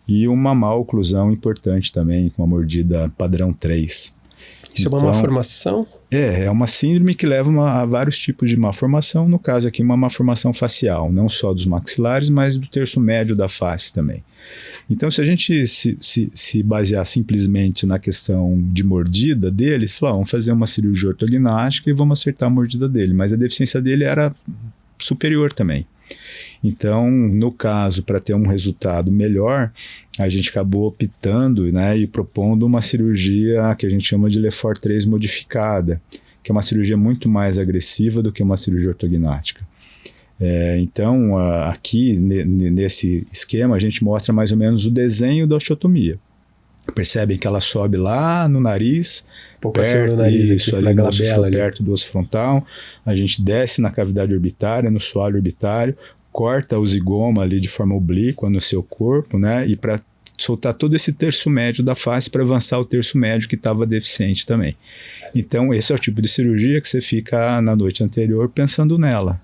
e uma maloclusão importante também, com uma mordida padrão 3. Isso é uma malformação? É uma síndrome que leva a vários tipos de malformação, no caso aqui uma malformação facial, não só dos maxilares, mas do terço médio da face também. Então, se a gente se basear simplesmente na questão de mordida dele, vamos fazer uma cirurgia ortognática e vamos acertar a mordida dele, mas a deficiência dele era superior também. Então, no caso, para ter um resultado melhor, a gente acabou optando, né, e propondo uma cirurgia que a gente chama de Lefort 3 modificada, que é uma cirurgia muito mais agressiva do que uma cirurgia ortognática. Então, aqui nesse esquema, a gente mostra mais ou menos o desenho da osteotomia. Percebem que ela sobe lá no nariz, perto do nariz, isso, ali no osso perto do osso frontal. A gente desce na cavidade orbitária, no soalho orbitário, corta o zigoma ali de forma oblíqua no seu corpo, né? E para soltar todo esse terço médio da face para avançar o terço médio que estava deficiente também. Então, esse é o tipo de cirurgia que você fica na noite anterior pensando nela.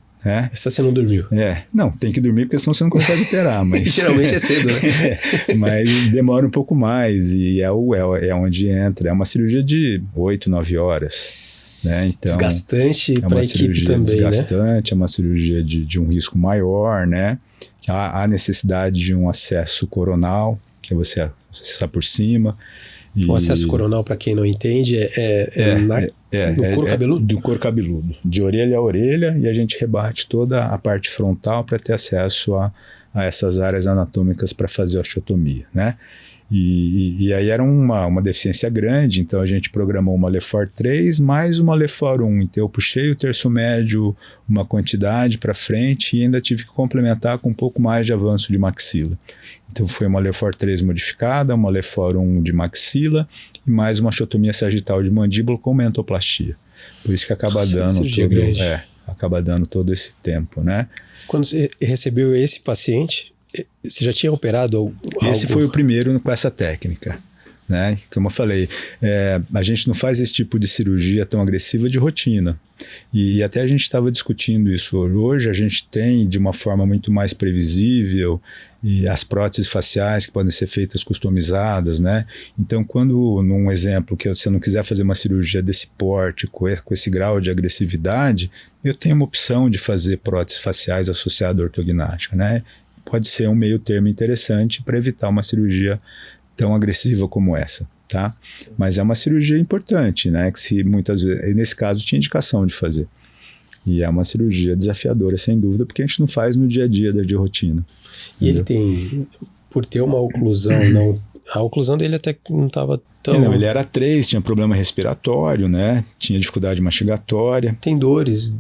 Essa você não dormiu? Não, tem que dormir porque senão você não consegue operar. Mas geralmente é cedo, né? Mas demora um pouco mais e é onde entra. É uma cirurgia de 8, 9 horas. Né? Então, desgastante para a equipe também, desgastante, é uma cirurgia de um risco maior, né? Há necessidade de um acesso coronal, que você acessar por cima. O acesso coronal, para quem não entende, no couro cabeludo? Do couro cabeludo, de orelha a orelha, e a gente rebate toda a parte frontal para ter acesso a essas áreas anatômicas para fazer a osteotomia, né? E aí era uma deficiência grande, então a gente programou uma Lefort 3 mais uma Lefort 1, então eu puxei o terço médio uma quantidade para frente e ainda tive que complementar com um pouco mais de avanço de maxila. Então foi uma Lefort 3 modificada, uma Lefort 1 de maxila e mais uma osteotomia sagital de mandíbula com mentoplastia. Por isso que acaba acaba dando todo esse tempo, né? Quando você recebeu esse paciente, você já tinha operado algo? Esse foi o primeiro com essa técnica, né? Como eu falei, a gente não faz esse tipo de cirurgia tão agressiva de rotina. E até a gente estava discutindo isso hoje. A gente tem de uma forma muito mais previsível e as próteses faciais que podem ser feitas customizadas, né? Então, quando, num exemplo, que você não quiser fazer uma cirurgia desse porte, com esse grau de agressividade, eu tenho uma opção de fazer próteses faciais associadas à ortognática, né? Pode ser um meio termo interessante para evitar uma cirurgia tão agressiva como essa, tá? Mas é uma cirurgia importante, né? Que se muitas vezes, nesse caso, tinha indicação de fazer. E é uma cirurgia desafiadora, sem dúvida, porque a gente não faz no dia a dia de rotina. E entendeu? Ele tem, por ter uma oclusão, a oclusão dele até não estava tão... Não, ele era 3, tinha problema respiratório, né? Tinha dificuldade mastigatória. Tem dores...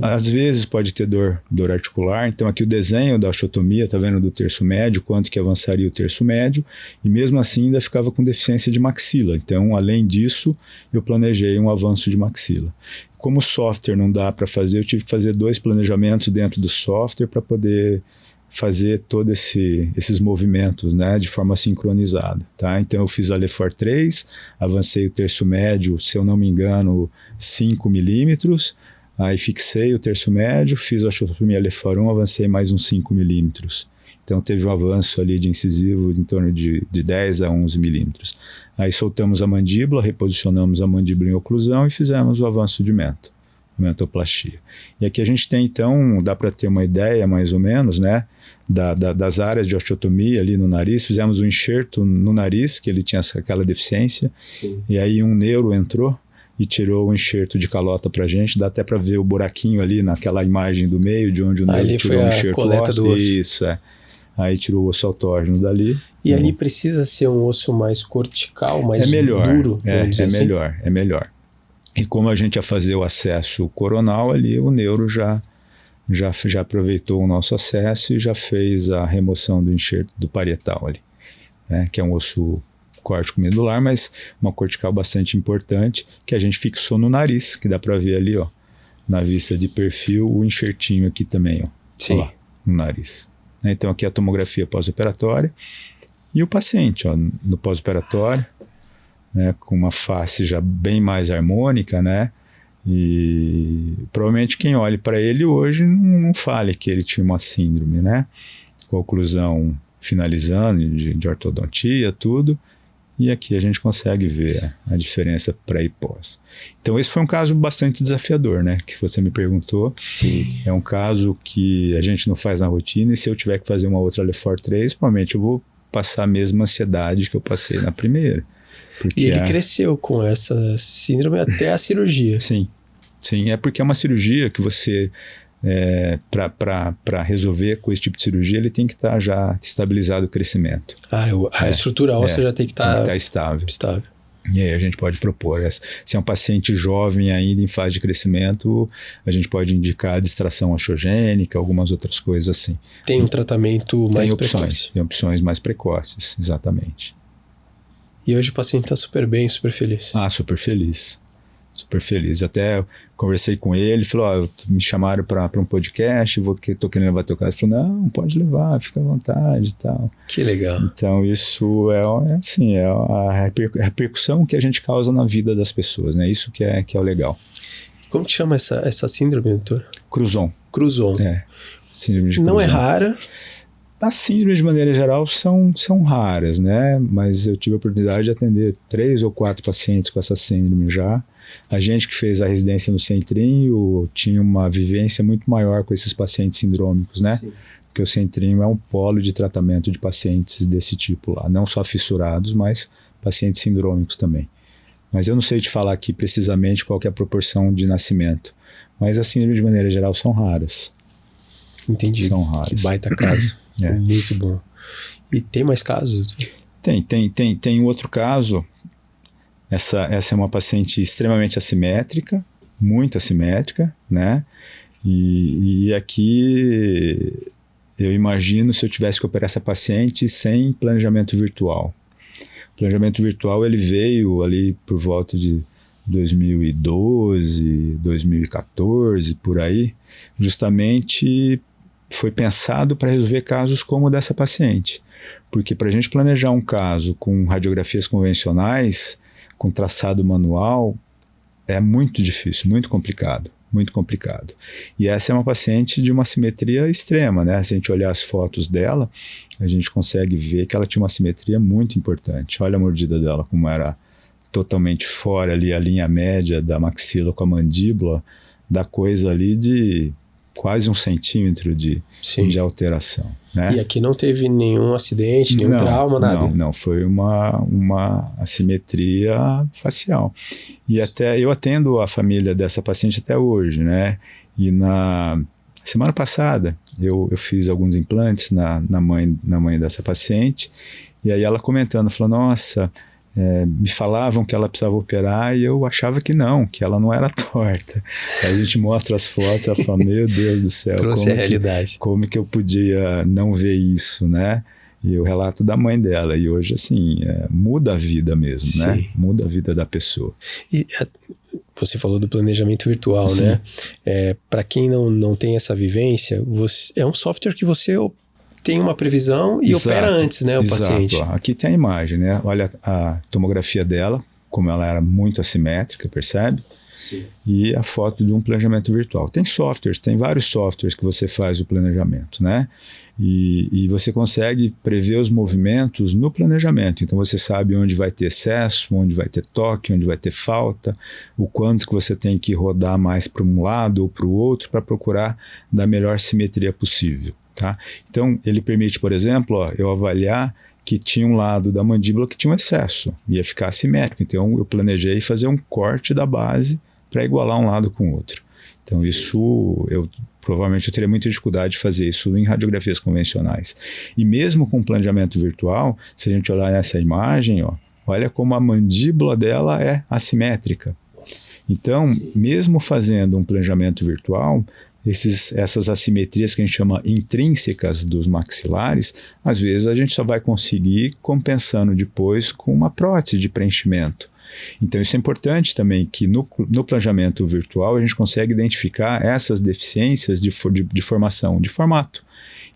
Às vezes pode ter dor articular, então aqui o desenho da osteotomia, tá vendo do terço médio, quanto que avançaria o terço médio, e mesmo assim ainda ficava com deficiência de maxila, então além disso eu planejei um avanço de maxila. Como o software não dá para fazer, eu tive que fazer 2 planejamentos dentro do software para poder fazer todos esses movimentos, né, de forma sincronizada, tá? Então eu fiz a Lefort 3, avancei o terço médio, se eu não me engano, 5 milímetros, aí fixei o terço médio, fiz a osteotomia Lefort 1, avancei mais uns 5 milímetros. Então teve um avanço ali de incisivo em torno de 10 a 11 milímetros. Aí soltamos a mandíbula, reposicionamos a mandíbula em oclusão e fizemos o avanço de mentoplastia. E aqui a gente tem então, dá para ter uma ideia mais ou menos, né, das áreas de osteotomia ali no nariz. Fizemos um enxerto no nariz, que ele tinha aquela deficiência. Sim. E aí um neuro entrou e tirou o enxerto de calota pra gente. Dá até para ver o buraquinho ali naquela imagem do meio, de onde o neuro tirou o enxerto coleta do osso. Isso, Aí tirou o osso autógeno dali. E ali precisa ser um osso mais cortical, mais duro? É melhor. E como a gente ia fazer o acesso coronal ali, o neuro já aproveitou o nosso acesso e já fez a remoção do enxerto do parietal ali, né, que é um osso córtico medular, mas uma cortical bastante importante, que a gente fixou no nariz, que dá para ver ali, ó, na vista de perfil, o enxertinho aqui também, ó. Sim. Lá, no nariz. Então aqui a tomografia pós-operatória e o paciente, ó, no pós-operatório, né, com uma face já bem mais harmônica, né? E provavelmente quem olhe para ele hoje não fale que ele tinha uma síndrome, né? Com a oclusão finalizando de ortodontia, tudo. E aqui a gente consegue ver a diferença pré e pós. Então esse foi um caso bastante desafiador, né? Que você me perguntou. Sim. É um caso que a gente não faz na rotina e se eu tiver que fazer uma outra Lefort 3, provavelmente eu vou passar a mesma ansiedade que eu passei na primeira. E ele cresceu com essa síndrome até a cirurgia. Sim, é porque é uma cirurgia que você, para resolver com esse tipo de cirurgia, ele tem que estar já estabilizado o crescimento. A estrutura óssea já tem que estar estável. E aí a gente pode propor, se é um paciente jovem ainda em fase de crescimento, a gente pode indicar distração osteogênica, algumas outras coisas assim. Tem um tratamento mais precoce. Tem opções mais precoces, exatamente. E hoje o paciente está super bem, super feliz. Super feliz. Super feliz. Até conversei com ele, falou, me chamaram para um podcast, tô querendo levar teu caso. Ele falou, não, pode levar, fica à vontade e tal. Que legal. Então isso é a repercussão que a gente causa na vida das pessoas, né? Isso que é o legal. Como que chama essa síndrome, doutor? Cruzon. Síndrome de Cruzon. Não é rara. As síndromes, de maneira geral, são raras, né? Mas eu tive a oportunidade de atender 3 ou 4 pacientes com essa síndrome já. A gente que fez a residência no Centrinho tinha uma vivência muito maior com esses pacientes sindrômicos, né? Sim. Porque o Centrinho é um polo de tratamento de pacientes desse tipo lá. Não só fissurados, mas pacientes sindrômicos também. Mas eu não sei te falar aqui precisamente qual que é a proporção de nascimento. Mas as síndromes, de maneira geral, são raras. Entendi. São raras. Que baita caso. Muito bom. E tem mais casos? Tem um outro caso. Essa é uma paciente extremamente assimétrica, muito assimétrica, né? E aqui eu imagino se eu tivesse que operar essa paciente sem planejamento virtual. O planejamento virtual ele veio ali por volta de 2012, 2014, por aí, justamente foi pensado para resolver casos como o dessa paciente. Porque para a gente planejar um caso com radiografias convencionais, com traçado manual, é muito difícil, muito complicado. E essa é uma paciente de uma simetria extrema, né? Se a gente olhar as fotos dela, a gente consegue ver que ela tinha uma simetria muito importante. Olha a mordida dela, como era totalmente fora ali, a linha média da maxila com a mandíbula, da coisa ali de quase 1 centímetro de alteração. Né? E aqui não teve nenhum acidente, nenhum trauma, nada? Não, foi uma assimetria facial. E até eu atendo a família dessa paciente até hoje, né? E na semana passada eu fiz alguns implantes na mãe dessa paciente, e aí ela comentando, falou, nossa, me falavam que ela precisava operar e eu achava que ela não era torta. Aí a gente mostra as fotos, ela fala, meu Deus do céu. Trouxe a realidade. Como que eu podia não ver isso, né? E o relato da mãe dela. E hoje, assim, muda a vida mesmo, Sim. né? Muda a vida da pessoa. E você falou do planejamento virtual, Sim. né? Para quem não tem essa vivência, é um software que você tem uma previsão e opera antes, né, o paciente. Aqui tem a imagem, né? Olha a tomografia dela, como ela era muito assimétrica, percebe? Sim. E a foto de um planejamento virtual. Tem vários softwares que você faz o planejamento, né? E você consegue prever os movimentos no planejamento. Então você sabe onde vai ter excesso, onde vai ter toque, onde vai ter falta, o quanto que você tem que rodar mais para um lado ou para o outro para procurar da melhor simetria possível. Tá? Então, ele permite, por exemplo, eu avaliar que tinha um lado da mandíbula que tinha um excesso, ia ficar assimétrico. Então eu planejei fazer um corte da base para igualar um lado com o outro. Então isso, provavelmente eu teria muita dificuldade de fazer isso em radiografias convencionais. E mesmo com planejamento virtual, se a gente olhar essa imagem, ó, olha como a mandíbula dela é assimétrica. Então, mesmo fazendo um planejamento virtual, essas assimetrias que a gente chama intrínsecas dos maxilares, às vezes a gente só vai conseguir compensando depois com uma prótese de preenchimento. Então isso é importante também, que no planejamento virtual a gente consegue identificar essas deficiências de formação, de formato.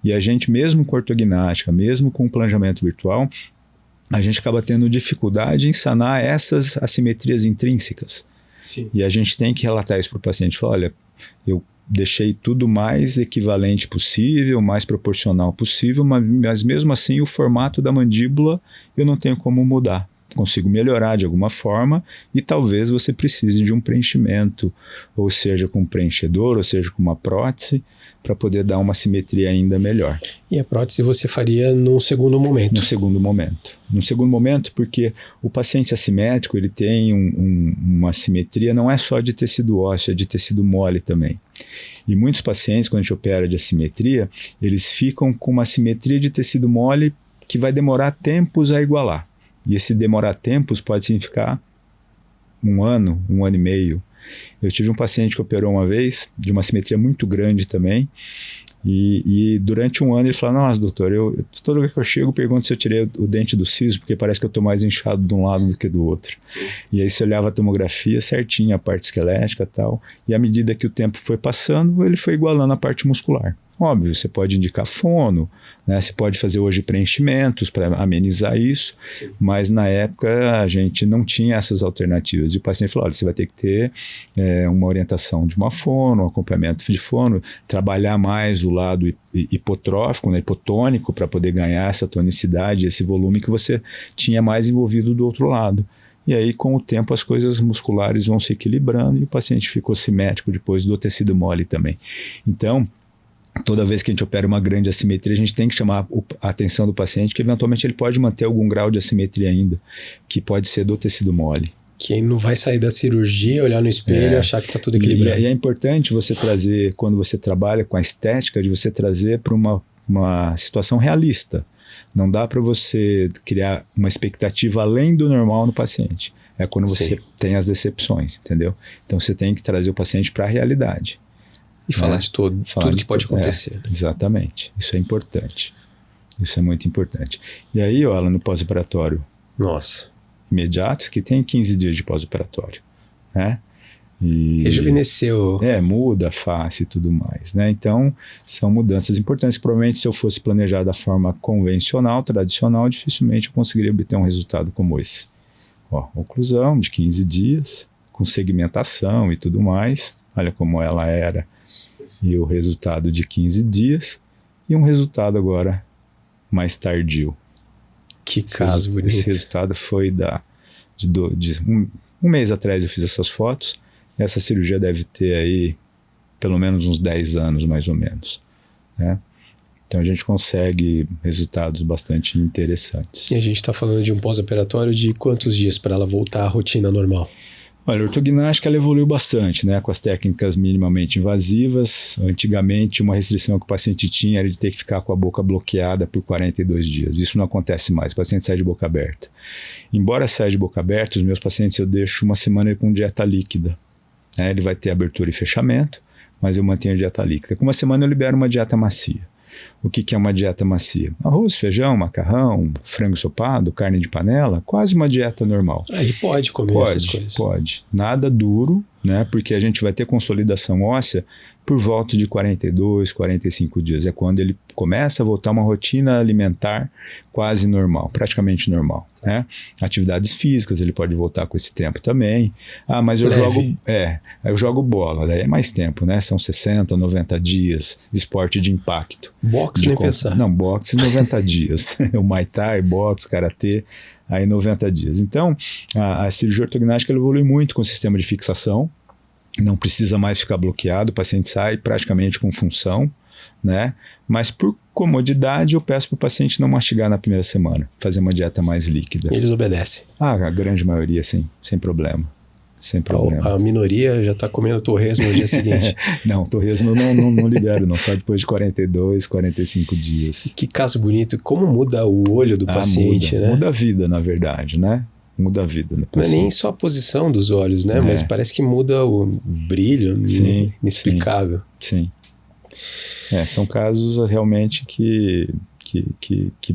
E a gente, mesmo com ortognática, mesmo com planejamento virtual, a gente acaba tendo dificuldade em sanar essas assimetrias intrínsecas. Sim. E a gente tem que relatar isso para o paciente, falar, olha, eu deixei tudo mais equivalente possível, mais proporcional possível, mas mesmo assim o formato da mandíbula eu não tenho como mudar. Consigo melhorar de alguma forma e talvez você precise de um preenchimento, ou seja com um preenchedor, ou seja com uma prótese, para poder dar uma simetria ainda melhor. E a prótese você faria num segundo momento? No segundo momento. No segundo momento, porque o paciente assimétrico, ele tem uma simetria, não é só de tecido ósseo, é de tecido mole também. E muitos pacientes, quando a gente opera de assimetria, eles ficam com uma simetria de tecido mole que vai demorar tempos a igualar. E esse demorar tempos pode significar 1 ano, 1 ano e meio. Eu tive um paciente que operou uma vez, de uma simetria muito grande também, e durante 1 ano ele falou, nossa doutor, toda vez que eu chego pergunto se eu tirei o dente do siso, porque parece que eu estou mais inchado de um lado do que do outro. Sim. E aí você olhava a tomografia certinho, a parte esquelética e tal, e à medida que o tempo foi passando, ele foi igualando a parte muscular. Óbvio, você pode indicar fono, né? Você pode fazer hoje preenchimentos para amenizar isso, sim, mas na época a gente não tinha essas alternativas. E o paciente falou, olha, você vai ter que ter uma orientação de uma fono, um acompanhamento de fono, trabalhar mais o lado hipotrófico, né, hipotônico, para poder ganhar essa tonicidade, esse volume que você tinha mais envolvido do outro lado. E aí, com o tempo, as coisas musculares vão se equilibrando e o paciente ficou simétrico depois do tecido mole também. Então, toda vez que a gente opera uma grande assimetria, a gente tem que chamar a atenção do paciente, que eventualmente ele pode manter algum grau de assimetria ainda, que pode ser do tecido mole. Que não vai sair da cirurgia, olhar no espelho e achar que está tudo equilibrado. E é importante você trazer, quando você trabalha com a estética, de você trazer para uma situação realista. Não dá para você criar uma expectativa além do normal no paciente. É quando você tem as decepções, entendeu? Então você tem que trazer o paciente para a realidade. E falar de tudo que pode acontecer. Exatamente. Isso é importante. Isso é muito importante. E aí, ó, no pós-operatório imediato, que tem 15 dias de pós-operatório, né? E rejuvenesceu. Muda a face e tudo mais, né? Então, são mudanças importantes que provavelmente se eu fosse planejar da forma convencional, tradicional, dificilmente eu conseguiria obter um resultado como esse. Ó, oclusão de 15 dias, com segmentação e tudo mais. Olha como ela era. E o resultado de 15 dias e um resultado agora mais tardio. Que caso bonito. Esse resultado foi de um mês atrás eu fiz essas fotos. Essa cirurgia deve ter aí pelo menos uns 10 anos, mais ou menos, né? Então a gente consegue resultados bastante interessantes. E a gente está falando de um pós-operatório de quantos dias para ela voltar à rotina normal? Olha, a ortognática ela evoluiu bastante, né, com as técnicas minimamente invasivas. Antigamente, uma restrição que o paciente tinha era de ter que ficar com a boca bloqueada por 42 dias. Isso não acontece mais, o paciente sai de boca aberta. Embora saia de boca aberta, os meus pacientes eu deixo 1 semana com dieta líquida. Né, ele vai ter abertura e fechamento, mas eu mantenho a dieta líquida. Com 1 semana eu libero uma dieta macia. O que é uma dieta macia? Arroz, feijão, macarrão, frango ensopado, carne de panela, quase uma dieta normal. Aí pode comer essas coisas. Pode. Nada duro, né? Porque a gente vai ter consolidação óssea por volta de 42, 45 dias. É quando ele começa a voltar a uma rotina alimentar quase normal, praticamente normal, né? Atividades físicas, ele pode voltar com esse tempo também. Ah, mas eu jogo bola, daí é mais tempo, né? São 60, 90 dias, esporte de impacto. Boxe nem pensar. Não, boxe 90 dias. O Muay Thai, boxe, karatê, aí 90 dias. Então, a cirurgia ortognática ela evolui muito com o sistema de fixação. não precisa mais ficar bloqueado, o paciente sai praticamente com função, né? Mas por comodidade eu peço para o paciente não mastigar na primeira semana, fazer uma dieta mais líquida. Eles obedecem. A grande maioria sim, sem problema. Sem problema. A minoria já está comendo torresmo no dia seguinte. Não, torresmo eu não libero, não, só depois de 42, 45 dias. Que caso bonito, como muda o olho do paciente, né? Muda a vida, na verdade, né? Muda a vida do paciente. Não é nem só a posição dos olhos, né? Mas parece que muda o brilho, sim, inexplicável. Sim. São casos realmente que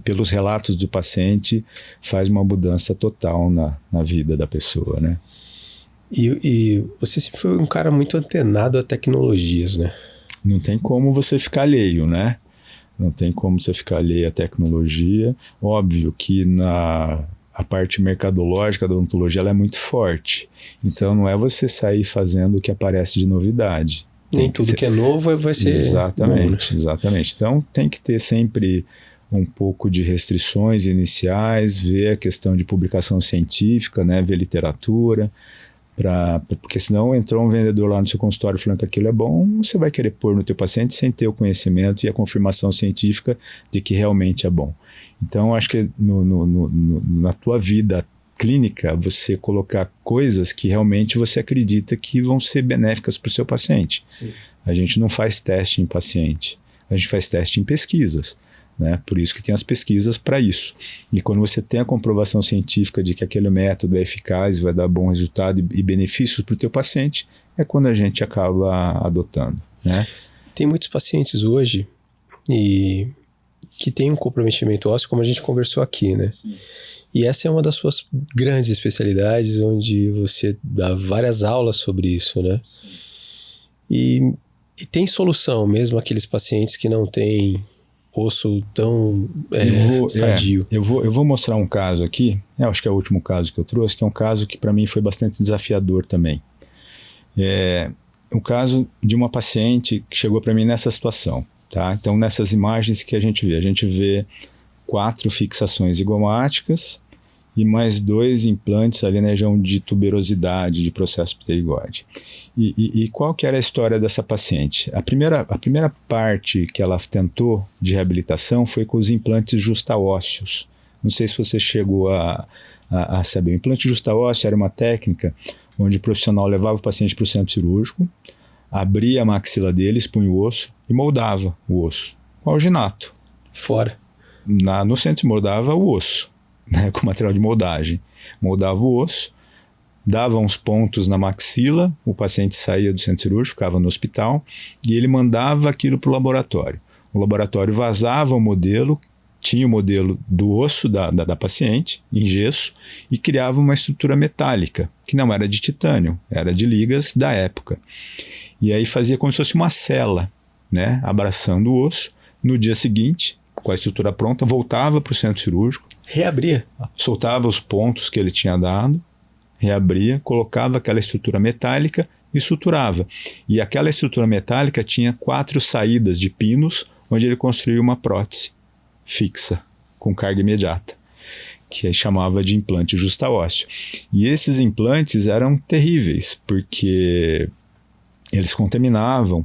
pelos relatos do paciente faz uma mudança total na vida da pessoa, né? E você sempre foi um cara muito antenado a tecnologias, né? Não tem como você ficar alheio, né? Não tem como você ficar alheio à tecnologia. Óbvio que a parte mercadológica da odontologia ela é muito forte. Então não é você sair fazendo o que aparece de novidade. Nem tudo que é novo vai ser exatamente, bom, né? Exatamente. Então tem que ter sempre um pouco de restrições iniciais, ver a questão de publicação científica, né? Ver literatura, porque senão entrou um vendedor lá no seu consultório falando que aquilo é bom, você vai querer pôr no teu paciente sem ter o conhecimento e a confirmação científica de que realmente é bom. Então acho que na tua vida clínica, você colocar coisas que realmente você acredita que vão ser benéficas para o seu paciente. Sim. A gente não faz teste em paciente, a gente faz teste em pesquisas, né? Por isso que tem as pesquisas para isso. E quando você tem a comprovação científica de que aquele método é eficaz, vai dar bom resultado e benefícios para o teu paciente, é quando a gente acaba adotando, né? Tem muitos pacientes hoje que têm um comprometimento ósseo, como a gente conversou aqui, né? Sim. E essa é uma das suas grandes especialidades, onde você dá várias aulas sobre isso, né? Sim. E tem solução, mesmo aqueles pacientes que não têm osso tão sadio. Eu vou mostrar um caso aqui, acho que é o último caso que eu trouxe, que é um caso que para mim foi bastante desafiador também. É um caso de uma paciente que chegou para mim nessa situação, tá? Então nessas imagens que a gente vê 4 fixações zigomáticas e mais 2 implantes ali na região de tuberosidade, de processo pterigóide. E qual que era a história dessa paciente? A primeira parte que ela tentou de reabilitação foi com os implantes justaósseos. Não sei se você chegou a saber. O implante justaósseo era uma técnica onde o profissional levava o paciente para o centro cirúrgico, abria a maxila dele, expunha o osso e moldava o osso com alginato. Fora. No centro moldava o osso, né, com material de moldagem. Moldava o osso, dava uns pontos na maxila, o paciente saía do centro cirúrgico, ficava no hospital, e ele mandava aquilo para o laboratório. O laboratório vazava o modelo, tinha o modelo do osso da paciente, em gesso, e criava uma estrutura metálica, que não era de titânio, era de ligas da época. E aí fazia como se fosse uma cela, né, abraçando o osso. No dia seguinte, com a estrutura pronta, voltava para o centro cirúrgico, reabria, soltava os pontos que ele tinha dado, reabria, colocava aquela estrutura metálica e suturava. E aquela estrutura metálica tinha 4 saídas de pinos, onde ele construiu uma prótese fixa, com carga imediata, que aí chamava de implante justaósseo. E esses implantes eram terríveis, porque eles contaminavam,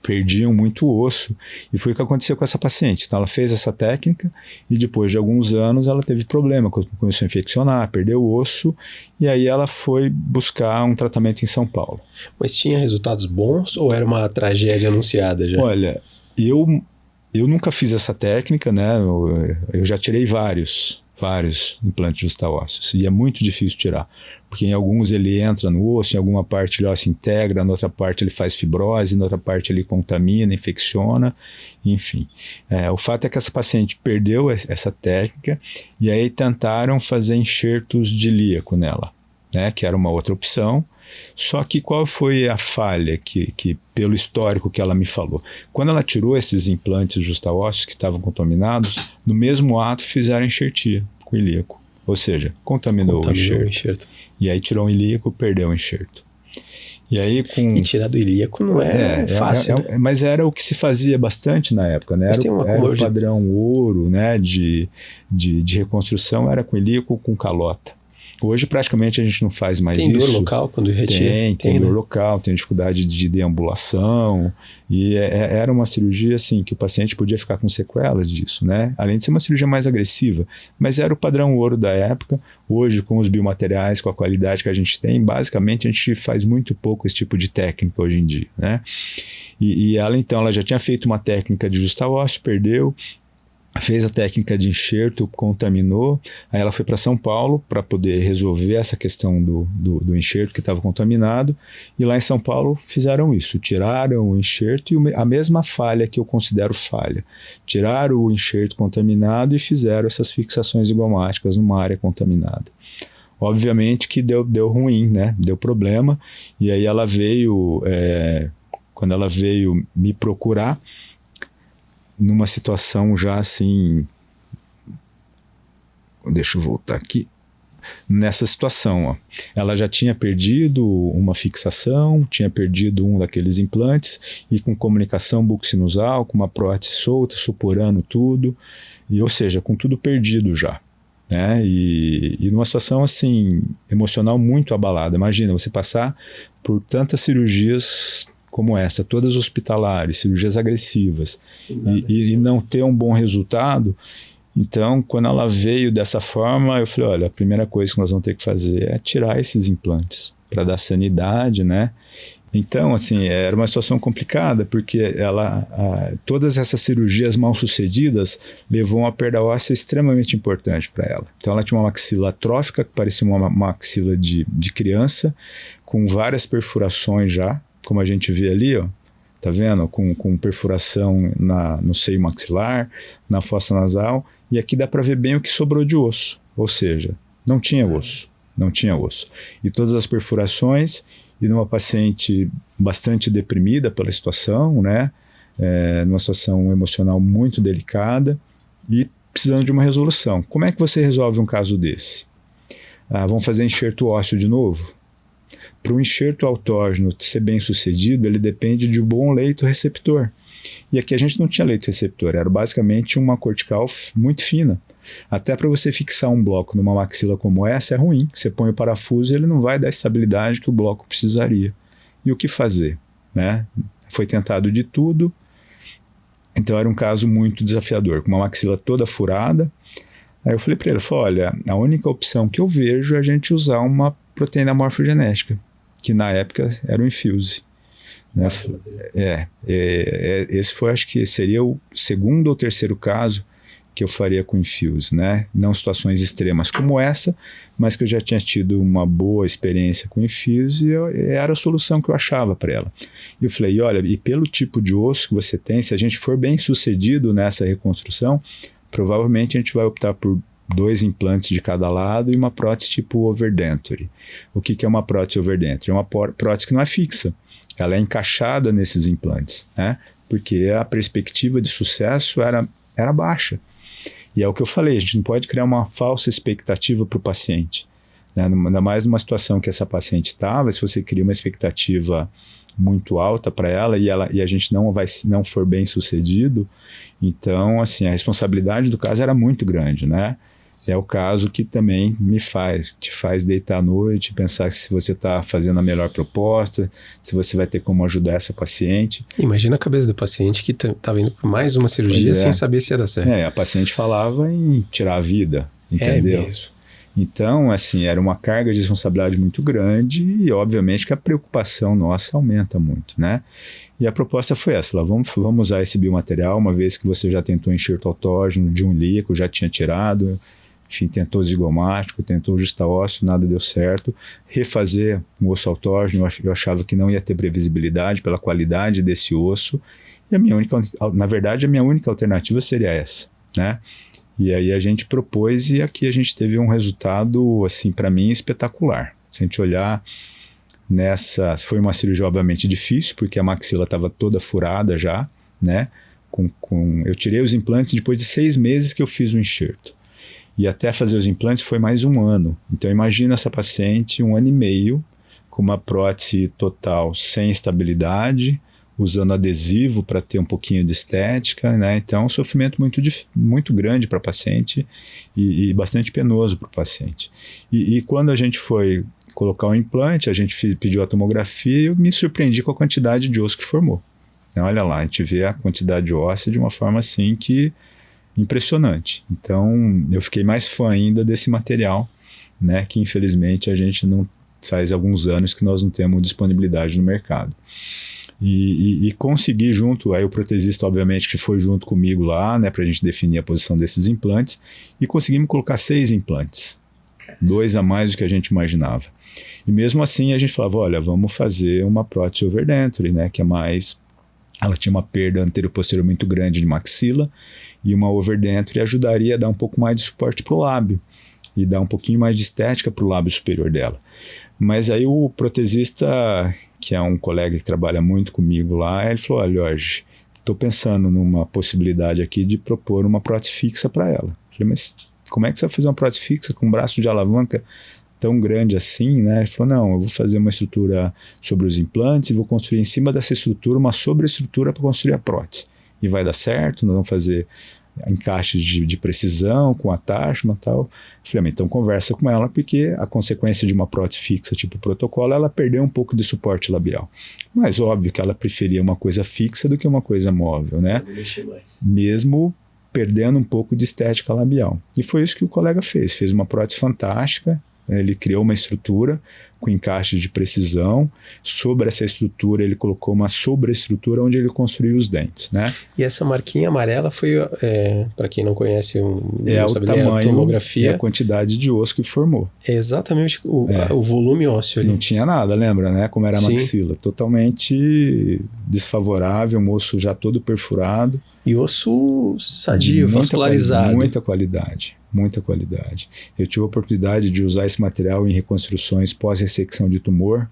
perdiam muito osso, e foi o que aconteceu com essa paciente. Então ela fez essa técnica e depois de alguns anos ela teve problema, começou a infeccionar, perdeu o osso, e aí ela foi buscar um tratamento em São Paulo. Mas tinha resultados bons ou era uma tragédia anunciada já? Olha, eu nunca fiz essa técnica, né? Eu já tirei vários implantes justaósseos, e é muito difícil tirar, porque em alguns ele entra no osso, em alguma parte ele se integra, na outra parte ele faz fibrose, na outra parte ele contamina, infecciona, enfim. O fato é que essa paciente perdeu essa técnica, e aí tentaram fazer enxertos de ilíaco nela, né, que era uma outra opção. Só que qual foi a falha que pelo histórico que ela me falou? Quando ela tirou esses implantes justaósseos que estavam contaminados, no mesmo ato fizeram enxertia com ilíaco. Ou seja, contaminou o enxerto. E aí tirou o ilíaco, perdeu o enxerto. E aí E tirar do ilíaco não é fácil. Né? Mas era o que se fazia bastante na época, né? Era o padrão ouro, né? de reconstrução, era com ilíaco, com calota. Hoje praticamente a gente não faz mais isso. Tem dor local quando retira? Tem dor né? local, tem dificuldade de deambulação, e era uma cirurgia assim que o paciente podia ficar com sequelas disso, né? Além de ser uma cirurgia mais agressiva, mas era o padrão ouro da época. Hoje, com os biomateriais, com a qualidade que a gente tem, basicamente a gente faz muito pouco esse tipo de técnica hoje em dia, né? E ela então, ela já tinha feito uma técnica de justa ósseo, perdeu, fez a técnica de enxerto, contaminou, aí ela foi para São Paulo para poder resolver essa questão do enxerto que estava contaminado, e lá em São Paulo fizeram isso, tiraram o enxerto e a mesma falha que eu considero falha, tiraram o enxerto contaminado e fizeram essas fixações zigomáticas numa área contaminada. Obviamente que deu ruim, né? Deu problema, e aí ela veio, quando ela veio me procurar, numa situação já assim, deixa eu voltar aqui, nessa situação, ó, ela já tinha perdido uma fixação, tinha perdido um daqueles implantes, e com comunicação bucosinusal, com uma prótese solta, suporando tudo, e, ou seja, com tudo perdido já, né? E numa situação assim, emocional muito abalada. Imagina você passar por tantas cirurgias como essa, todas hospitalares, cirurgias agressivas, e não ter um bom resultado. Então, quando ela veio dessa forma, eu falei, olha, a primeira coisa que nós vamos ter que fazer é tirar esses implantes, para dar sanidade, né? Então, assim, era uma situação complicada, porque todas essas cirurgias mal sucedidas levou a uma perda óssea extremamente importante para ela. Então, ela tinha uma maxila atrófica, que parecia uma maxila de criança, com várias perfurações já, como a gente vê ali, ó, tá vendo? Com perfuração no seio maxilar, na fossa nasal, e aqui dá para ver bem o que sobrou de osso, ou seja, não tinha osso. E todas as perfurações, e numa paciente bastante deprimida pela situação, né? Numa situação emocional muito delicada e precisando de uma resolução. Como é que você resolve um caso desse? Vamos fazer enxerto ósseo de novo? Para o enxerto autógeno ser bem sucedido, ele depende de um bom leito receptor. E aqui a gente não tinha leito receptor, era basicamente uma cortical muito fina. Até para você fixar um bloco numa maxila como essa é ruim. Você põe o parafuso e ele não vai dar a estabilidade que o bloco precisaria. E o que fazer, né? Foi tentado de tudo, então era um caso muito desafiador, com uma maxila toda furada. Aí eu falei para ele, olha, a única opção que eu vejo é a gente usar uma proteína morfogenética, que na época era o Infuse. Né? Esse foi, acho que seria o segundo ou terceiro caso que eu faria com Infuse, né? Não situações extremas como essa, mas que eu já tinha tido uma boa experiência com Infuse e era a solução que eu achava para ela. E eu falei, olha, e pelo tipo de osso que você tem, se a gente for bem sucedido nessa reconstrução, provavelmente a gente vai optar por 2 implantes de cada lado e uma prótese tipo overdenture. O que é uma prótese overdenture? É uma prótese que não é fixa, ela é encaixada nesses implantes, né? Porque a perspectiva de sucesso era baixa. E é o que eu falei, a gente não pode criar uma falsa expectativa para o paciente, né? Ainda mais numa situação que essa paciente estava, se você cria uma expectativa muito alta para ela e a gente não for bem sucedido, então assim, a responsabilidade do caso era muito grande, né? É o caso que também te faz deitar à noite, pensar se você está fazendo a melhor proposta, se você vai ter como ajudar essa paciente. Imagina a cabeça do paciente que estava indo por mais uma cirurgia sem saber se ia dar certo. A paciente falava em tirar a vida, entendeu? É mesmo. Então, assim, era uma carga de responsabilidade muito grande e, obviamente, que a preocupação nossa aumenta muito, né? E a proposta foi essa, vamos usar esse biomaterial, uma vez que você já tentou enxerto autógeno de um líquido, já tinha tirado, enfim, tentou zigomático, tentou justa ósseo, nada deu certo. Refazer um osso autógeno, eu achava que não ia ter previsibilidade pela qualidade desse osso. E a minha única alternativa seria essa, né? E aí a gente propôs e aqui a gente teve um resultado, assim, para mim, espetacular. Se a gente olhar foi uma cirurgia obviamente difícil, porque a maxila estava toda furada já, né? Eu tirei os implantes depois de 6 meses que eu fiz o enxerto. E até fazer os implantes foi mais 1 ano. Então imagina essa paciente 1 ano e meio, com uma prótese total sem estabilidade, usando adesivo para ter um pouquinho de estética, né? Então, um sofrimento muito grande para o paciente e bastante penoso para o paciente. E quando a gente foi colocar o implante, a gente pediu a tomografia e eu me surpreendi com a quantidade de osso que formou. Então, olha lá, a gente vê a quantidade óssea de uma forma assim que impressionante. Então, eu fiquei mais fã ainda desse material, né? Que infelizmente a gente não faz alguns anos que nós não temos disponibilidade no mercado. E consegui junto, aí o protesista obviamente que foi junto comigo lá, né, para a gente definir a posição desses implantes, e conseguimos colocar 6 implantes, 2 a mais do que a gente imaginava. E mesmo assim a gente falava, olha, vamos fazer uma prótese overdenture, né, que é mais, ela tinha uma perda anterior-posterior muito grande de maxila, e uma overdenture ajudaria a dar um pouco mais de suporte para o lábio, e dar um pouquinho mais de estética para o lábio superior dela. Mas aí o protesista, que é um colega que trabalha muito comigo lá, ele falou, olha, Jorge, estou pensando numa possibilidade aqui de propor uma prótese fixa para ela. Eu falei, mas como é que você vai fazer uma prótese fixa com um braço de alavanca tão grande assim, né? Ele falou, não, eu vou fazer uma estrutura sobre os implantes e vou construir em cima dessa estrutura uma sobreestrutura para construir a prótese. E vai dar certo, nós vamos fazer encaixes de precisão com attachment e tal. Eu falei, então conversa com ela, porque a consequência de uma prótese fixa, tipo protocolo, ela perdeu um pouco de suporte labial. Mas óbvio que ela preferia uma coisa fixa do que uma coisa móvel, né? Mesmo perdendo um pouco de estética labial. E foi isso que o colega fez uma prótese fantástica, ele criou uma estrutura com encaixe de precisão. Sobre essa estrutura ele colocou uma sobreestrutura onde ele construiu os dentes, né? E essa marquinha amarela foi, para quem não conhece, o tamanho, a tomografia, e a quantidade de osso que formou. É exatamente o volume ósseo ali. Não tinha nada, lembra, né? Como era a maxila, totalmente desfavorável, um osso já todo perfurado. E osso sadio, vascularizado. Muita qualidade. Eu tive a oportunidade de usar esse material em reconstruções pós-ressecção de tumor,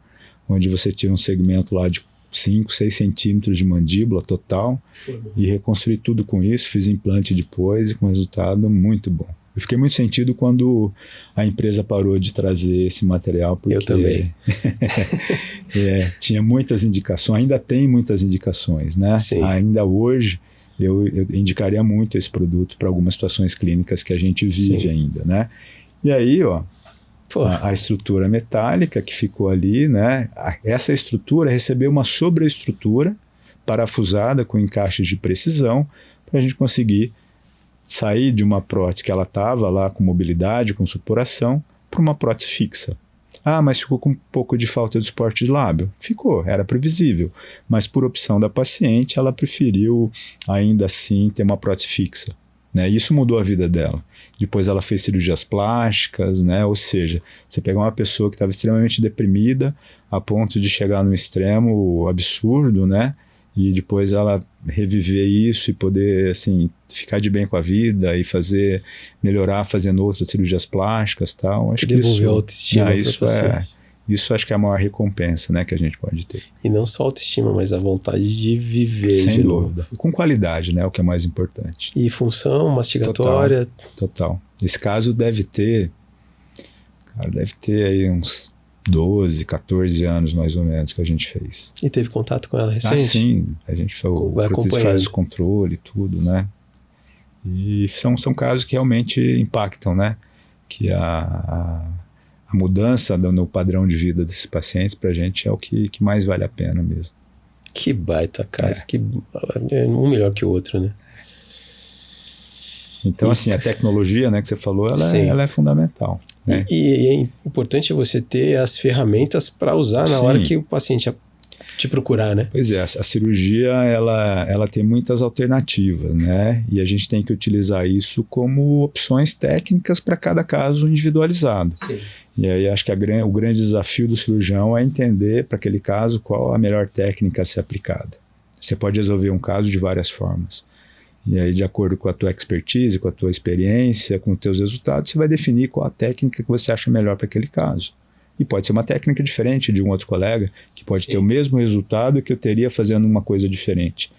onde você tira um segmento lá de 5, 6 centímetros de mandíbula total e reconstruí tudo com isso, fiz implante depois e com resultado muito bom. Eu fiquei muito sentido quando a empresa parou de trazer esse material, porque eu também. Tinha muitas indicações, ainda tem muitas indicações, né? Sim. Ainda hoje eu indicaria muito esse produto para algumas situações clínicas que a gente vive ainda, né? E aí, a estrutura metálica que ficou ali, né? Essa estrutura recebeu uma sobreestrutura parafusada com encaixes de precisão para a gente conseguir sair de uma prótese que ela estava lá com mobilidade, com supuração, para uma prótese fixa. Ah, mas ficou com um pouco de falta de suporte de lábio. Ficou, era previsível. Mas por opção da paciente, ela preferiu ainda assim ter uma prótese fixa, né? Isso mudou a vida dela. Depois ela fez cirurgias plásticas, né? Ou seja, você pegar uma pessoa que estava extremamente deprimida a ponto de chegar num extremo absurdo, né? E depois ela reviver isso e poder, assim, ficar de bem com a vida e melhorar fazendo outras cirurgias plásticas e tal. Acho que devolver a autoestima. Isso acho que é a maior recompensa, né, que a gente pode ter. E não só a autoestima, mas a vontade de viver. Sem dúvida. E com qualidade, né, o que é mais importante. E função mastigatória. Total. Nesse caso deve ter aí uns 12, 14 anos mais ou menos que a gente fez. E teve contato com ela recente? Ah, sim. A gente faz o controle e tudo, né? E são casos que realmente impactam, né? Que a mudança no padrão de vida desses pacientes pra gente é o que mais vale a pena mesmo. Que baita caso. Um melhor que o outro, né? Então, assim, a tecnologia, né, que você falou, ela é fundamental. Né? E é importante você ter as ferramentas para usar na hora que o paciente te procurar, né? Pois é, a cirurgia, ela tem muitas alternativas, né? E a gente tem que utilizar isso como opções técnicas para cada caso individualizado. Sim. E aí acho que o grande desafio do cirurgião é entender, para aquele caso, qual a melhor técnica a ser aplicada. Você pode resolver um caso de várias formas. E aí, de acordo com a tua expertise, com a tua experiência, com os teus resultados, você vai definir qual a técnica que você acha melhor para aquele caso. E pode ser uma técnica diferente de um outro colega, que pode ter o mesmo resultado que eu teria fazendo uma coisa diferente.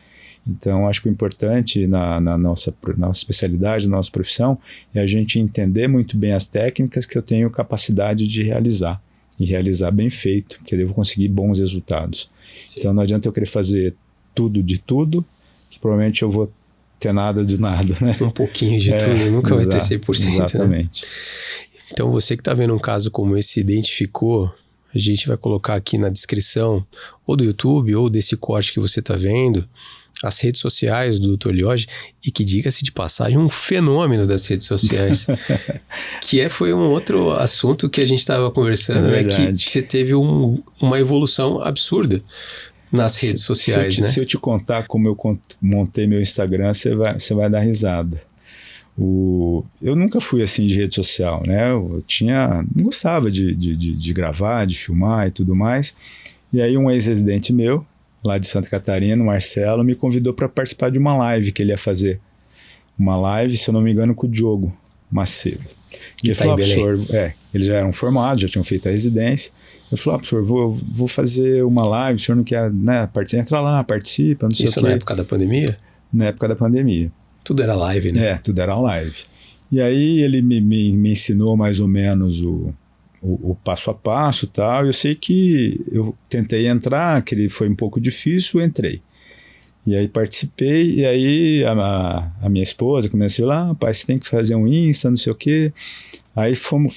Então, acho que o importante na nossa especialidade, na nossa profissão, é a gente entender muito bem as técnicas que eu tenho capacidade de realizar. E realizar bem feito, porque eu devo conseguir bons resultados. Sim. Então, não adianta eu querer fazer tudo de tudo, que provavelmente eu vou ter nada de nada, né? Um pouquinho de tudo, nunca vai ter 100%. Exatamente. Né? Então, você que está vendo um caso como esse, se identificou, a gente vai colocar aqui na descrição, ou do YouTube, ou desse corte que você está vendo, as redes sociais do Dr. Lioge, e que, diga-se de passagem, um fenômeno das redes sociais, foi um outro assunto que a gente estava conversando, né? Que você teve uma evolução absurda nas redes sociais, né? Se eu te contar como eu montei meu Instagram, você vai dar risada. Eu nunca fui assim de rede social, né? Eu não gostava de gravar, de filmar e tudo mais. E aí um ex-residente meu, lá de Santa Catarina, o Marcelo, me convidou para participar de uma live que ele ia fazer. Uma live, se eu não me engano, com o Diogo Macedo. E ele falou, professor, eles já eram formados, já tinham feito a residência. Eu falei, professor, vou fazer uma live, o senhor não quer, né, entra lá, participa, não sei o quê. Isso na época da pandemia? Na época da pandemia. Tudo era live, né? Tudo era live. E aí ele me ensinou mais ou menos o passo a passo e tal. Eu sei que eu tentei entrar, que foi um pouco difícil, eu entrei. E aí participei, e aí a minha esposa começou lá, pai, você tem que fazer um Insta, não sei o quê. Aí fomos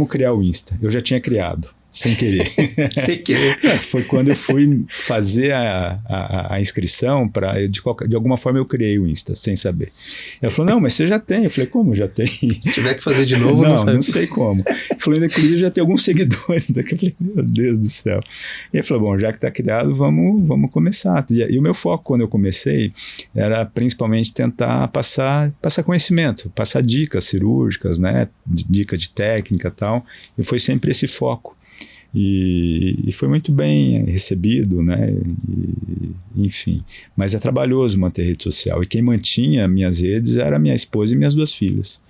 criar o Insta. Eu já tinha criado. Sem querer. Sem querer. Foi quando eu fui fazer a inscrição, de alguma forma eu criei o Insta, sem saber. Ela falou, não, mas você já tem. Eu falei, como já tem? Se tiver que fazer de novo, não sei como. Ele falou, inclusive já tem alguns seguidores daqui. Eu falei, meu Deus do céu. E ele falou, bom, já que está criado, vamos começar. E o meu foco quando eu comecei era principalmente tentar passar conhecimento, passar dicas cirúrgicas, né? Dica de técnica e tal. E foi sempre esse foco. E foi muito bem recebido, né? Enfim, mas é trabalhoso manter rede social, e quem mantinha minhas redes era minha esposa e minhas 2 filhas.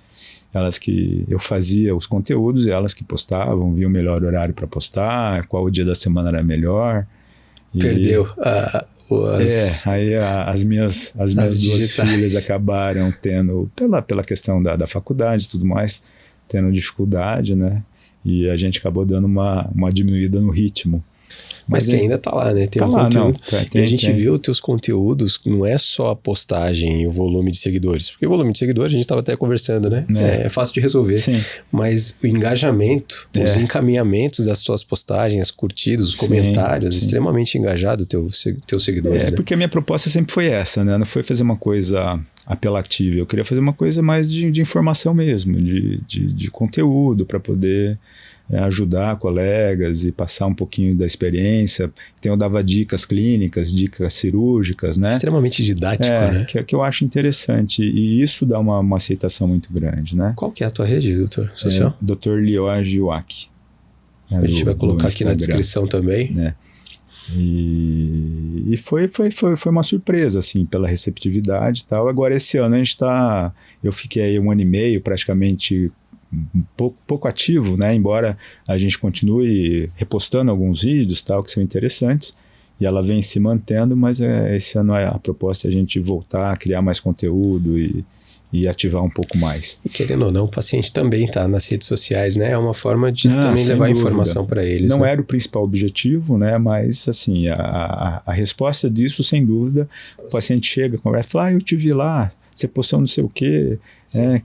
Elas que eu fazia os conteúdos, e elas que postavam, viam o melhor horário para postar, qual o dia da semana era melhor. Perdeu aí as minhas 2 filhas acabaram tendo, pela questão da faculdade e tudo mais, tendo dificuldade, né? E a gente acabou dando uma diminuída no ritmo. Mas que ainda tá lá, né? Tem conteúdo. E a gente viu os teus conteúdos, não é só a postagem e o volume de seguidores. Porque o volume de seguidores, a gente estava até conversando, né? É fácil de resolver. Sim. Mas o engajamento, os encaminhamentos das suas postagens, curtidos, os comentários, extremamente engajado teus seguidores. Né? Porque a minha proposta sempre foi essa, né? Não foi fazer uma coisa apelativa. Eu queria fazer uma coisa mais de informação mesmo, de conteúdo, para poder ajudar colegas e passar um pouquinho da experiência. Então eu dava dicas clínicas, dicas cirúrgicas, né? Extremamente didático, né? Que eu acho interessante, e isso dá uma aceitação muito grande, né? Qual que é a tua rede, doutor? Social? Dr. Lioge Waki. A gente vai colocar aqui na descrição também. Né? E foi uma surpresa, assim, pela receptividade e tal. Agora esse ano eu fiquei aí 1 ano e meio praticamente pouco ativo, né? Embora a gente continue repostando alguns vídeos tal, que são interessantes, e ela vem se mantendo, mas esse ano a proposta é a gente voltar a criar mais conteúdo e ativar um pouco mais. E querendo ou não, o paciente também está nas redes sociais, né? É uma forma de também levar informação para eles. Não era o principal objetivo, né? Mas assim, a resposta disso, sem dúvida, o paciente chega, conversa e fala, eu te vi lá, você postou não sei o quê,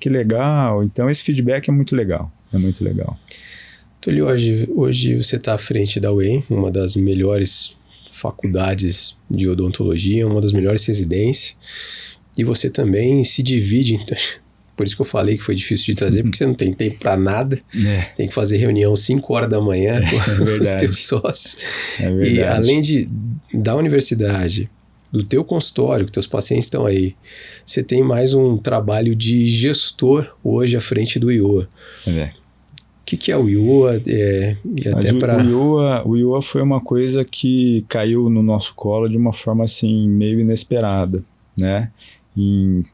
que legal. Então esse feedback é muito legal, Túlio, hoje você está à frente da UEM, uma das melhores faculdades de odontologia, uma das melhores residências, e você também se divide, por isso que eu falei que foi difícil de trazer, porque você não tem tempo para nada, tem que fazer reunião 5 horas da manhã com os teus sócios, e além da universidade, do teu consultório, que teus pacientes estão aí, você tem mais um trabalho de gestor hoje à frente do IOA. O que é o IOA? O IOA foi uma coisa que caiu no nosso colo de uma forma assim, meio inesperada, né? Em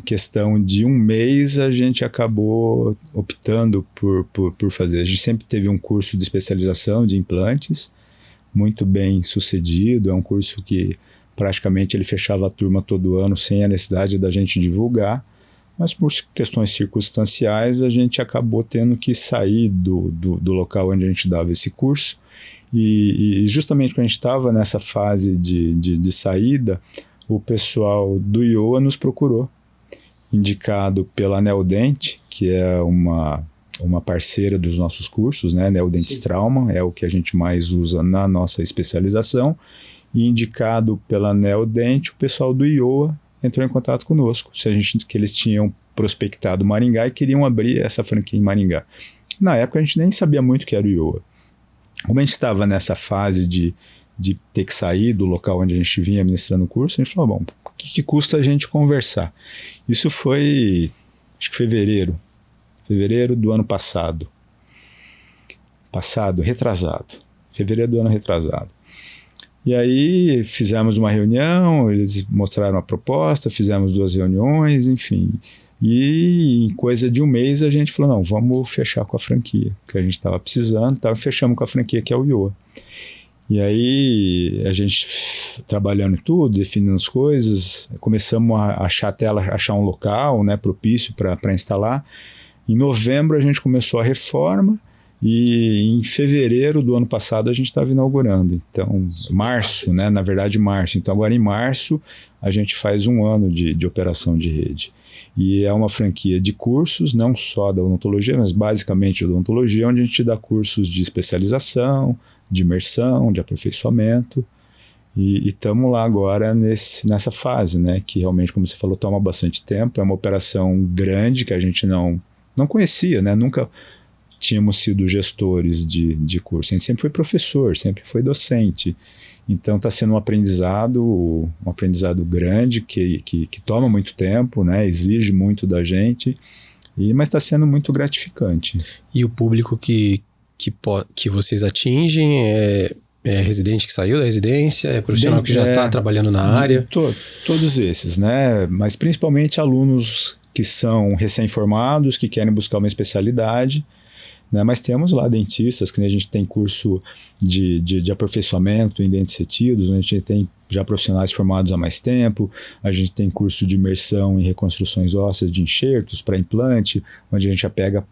questão de 1 mês, a gente acabou optando por fazer. A gente sempre teve um curso de especialização de implantes, muito bem sucedido, é um curso que praticamente ele fechava a turma todo ano sem a necessidade da gente divulgar, mas por questões circunstanciais a gente acabou tendo que sair do local onde a gente dava esse curso E justamente quando a gente estava nessa fase de saída, o pessoal do Iowa nos procurou, indicado pela Neodent, que é uma parceira dos nossos cursos, né? Neodentes Trauma, é o que a gente mais usa na nossa especialização, e indicado pela Neodent, o pessoal do Iowa entrou em contato conosco, que eles tinham prospectado Maringá e queriam abrir essa franquia em Maringá. Na época a gente nem sabia muito o que era o Iowa. Como a gente estava nessa fase de ter que sair do local onde a gente vinha ministrando o curso, a gente falou, bom, o que custa a gente conversar? Isso foi, acho que fevereiro do ano passado. Fevereiro do ano retrasado. E aí fizemos uma reunião, eles mostraram a proposta, fizemos 2 reuniões, enfim. E em coisa de um mês a gente falou, não, vamos fechar com a franquia, que a gente estava precisando, fechamos com a franquia que é o Iowa. E aí a gente trabalhando tudo, definindo as coisas, começamos a achar um local, né, propício para instalar. Em novembro a gente começou a reforma e em fevereiro do ano passado a gente estava inaugurando. Então, março, né? Na verdade, março. Então, agora em março a gente faz 1 ano de operação de rede. E é uma franquia de cursos, não só da odontologia, mas basicamente odontologia, onde a gente dá cursos de especialização, de imersão, de aperfeiçoamento. E estamos lá agora nessa fase, né? Que realmente, como você falou, toma bastante tempo. É uma operação grande que a gente não conhecia, né? Nunca tínhamos sido gestores de curso. A gente sempre foi professor, sempre foi docente. Então está sendo um aprendizado grande que toma muito tempo, né? Exige muito da gente, mas está sendo muito gratificante. E o público que vocês atingem é residente que saiu da residência, é profissional que já está trabalhando na área? Todos esses, né? Mas principalmente alunos que são recém-formados, que querem buscar uma especialidade, né? Mas temos lá dentistas, que a gente tem curso de aperfeiçoamento em dentes retidos, onde a gente tem já profissionais formados há mais tempo, a gente tem curso de imersão em reconstruções ósseas de enxertos para implante, onde a gente já pega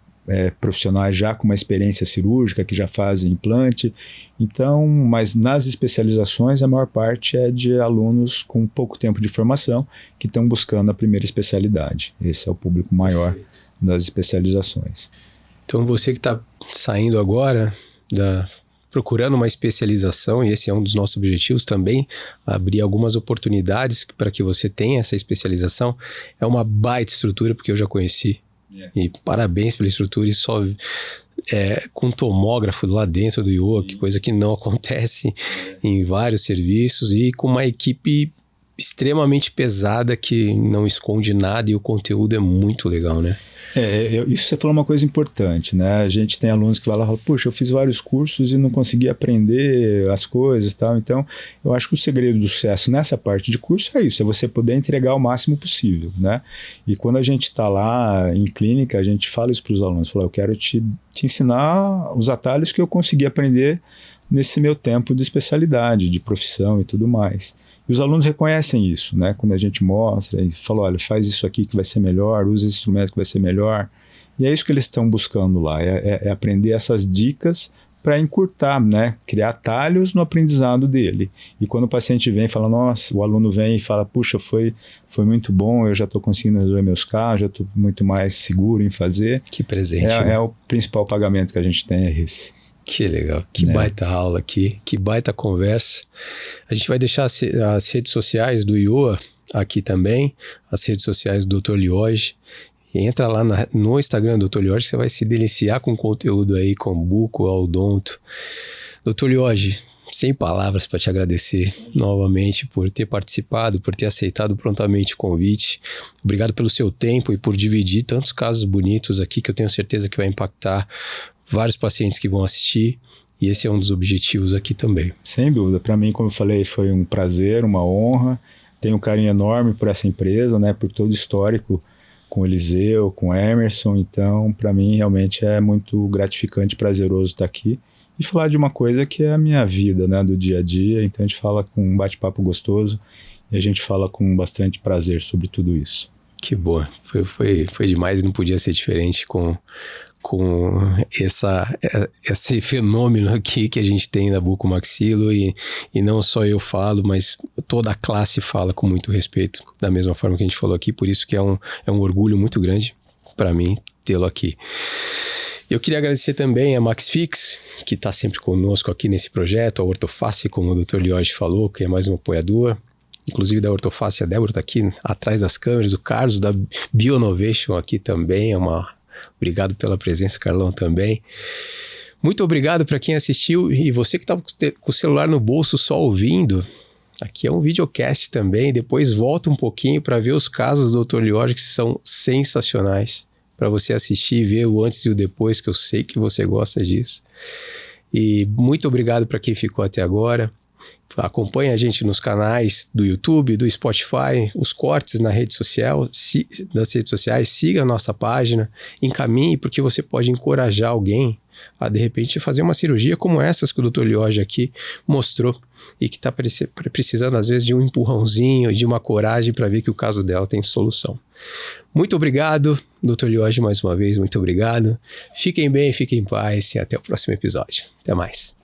profissionais já com uma experiência cirúrgica que já fazem implante. Então, mas nas especializações a maior parte é de alunos com pouco tempo de formação que estão buscando a primeira especialidade. Esse é o público maior das especializações. Então você que está saindo agora, procurando uma especialização, e esse é um dos nossos objetivos também, abrir algumas oportunidades para que você tenha essa especialização. É uma baita estrutura, porque eu já conheci. E parabéns pela estrutura, e só com tomógrafo lá dentro do Iowa, que coisa que não acontece em vários serviços, e com uma equipe extremamente pesada que não esconde nada, e o conteúdo é muito legal, né? Isso você falou uma coisa importante, né? A gente tem alunos que falam, puxa, eu fiz vários cursos e não consegui aprender as coisas e tal. Então, eu acho que o segredo do sucesso nessa parte de curso é isso, é você poder entregar o máximo possível, né? E quando a gente está lá em clínica, a gente fala isso para os alunos, fala, eu quero te ensinar os atalhos que eu consegui aprender nesse meu tempo de especialidade, de profissão e tudo mais. E os alunos reconhecem isso, né? Quando a gente mostra e fala, olha, faz isso aqui que vai ser melhor, usa esse instrumento que vai ser melhor. E é isso que eles estão buscando lá, é aprender essas dicas para encurtar, né? Criar atalhos no aprendizado dele. E quando o paciente vem e fala, nossa, o aluno vem e fala, puxa, foi muito bom, eu já estou conseguindo resolver meus casos, já estou muito mais seguro em fazer. Que presente, né? É o principal pagamento que a gente tem, é esse. Que legal, que baita aula aqui, que baita conversa. A gente vai deixar as redes sociais do Iowa aqui também, as redes sociais do Dr. Lioge. Entra lá no Instagram do Dr. Lioge, que você vai se deliciar com conteúdo aí, com buco, odonto. Dr. Lioge, sem palavras para te agradecer novamente por ter participado, por ter aceitado prontamente o convite. Obrigado pelo seu tempo e por dividir tantos casos bonitos aqui, que eu tenho certeza que vai impactar vários pacientes que vão assistir, e esse é um dos objetivos aqui também. Sem dúvida, para mim, como eu falei, foi um prazer, uma honra, tenho um carinho enorme por essa empresa, né, por todo o histórico com o Eliseu, com o Emerson, então para mim realmente é muito gratificante, prazeroso estar aqui e falar de uma coisa que é a minha vida, né, do dia a dia. Então a gente fala com um bate-papo gostoso e a gente fala com bastante prazer sobre tudo isso. Que bom, foi demais, não podia ser diferente com esse fenômeno aqui que a gente tem na bucomaxilo e não só eu falo, mas toda a classe fala com muito respeito, da mesma forma que a gente falou aqui, por isso que é um orgulho muito grande para mim tê-lo aqui. Eu queria agradecer também a MaxFix, que está sempre conosco aqui nesse projeto, a Ortoface, como o Dr. Lioge falou, que é mais um apoiador. Inclusive da Ortoface, a Débora está aqui atrás das câmeras, o Carlos da Bionovation aqui também, obrigado pela presença, Carlão, também. Muito obrigado para quem assistiu, e você que estava com o celular no bolso só ouvindo, aqui é um videocast também, depois volta um pouquinho para ver os casos do Dr. Lioge, que são sensacionais, para você assistir e ver o antes e o depois, que eu sei que você gosta disso. E muito obrigado para quem ficou até agora. Acompanhe a gente nos canais do YouTube, do Spotify, os cortes na rede social, das redes sociais, siga a nossa página, encaminhe, porque você pode encorajar alguém a, de repente, fazer uma cirurgia como essas que o Dr. Lioge aqui mostrou e que está precisando, às vezes, de um empurrãozinho, de uma coragem para ver que o caso dela tem solução. Muito obrigado, Dr. Lioge, mais uma vez, muito obrigado. Fiquem bem, fiquem em paz e até o próximo episódio. Até mais.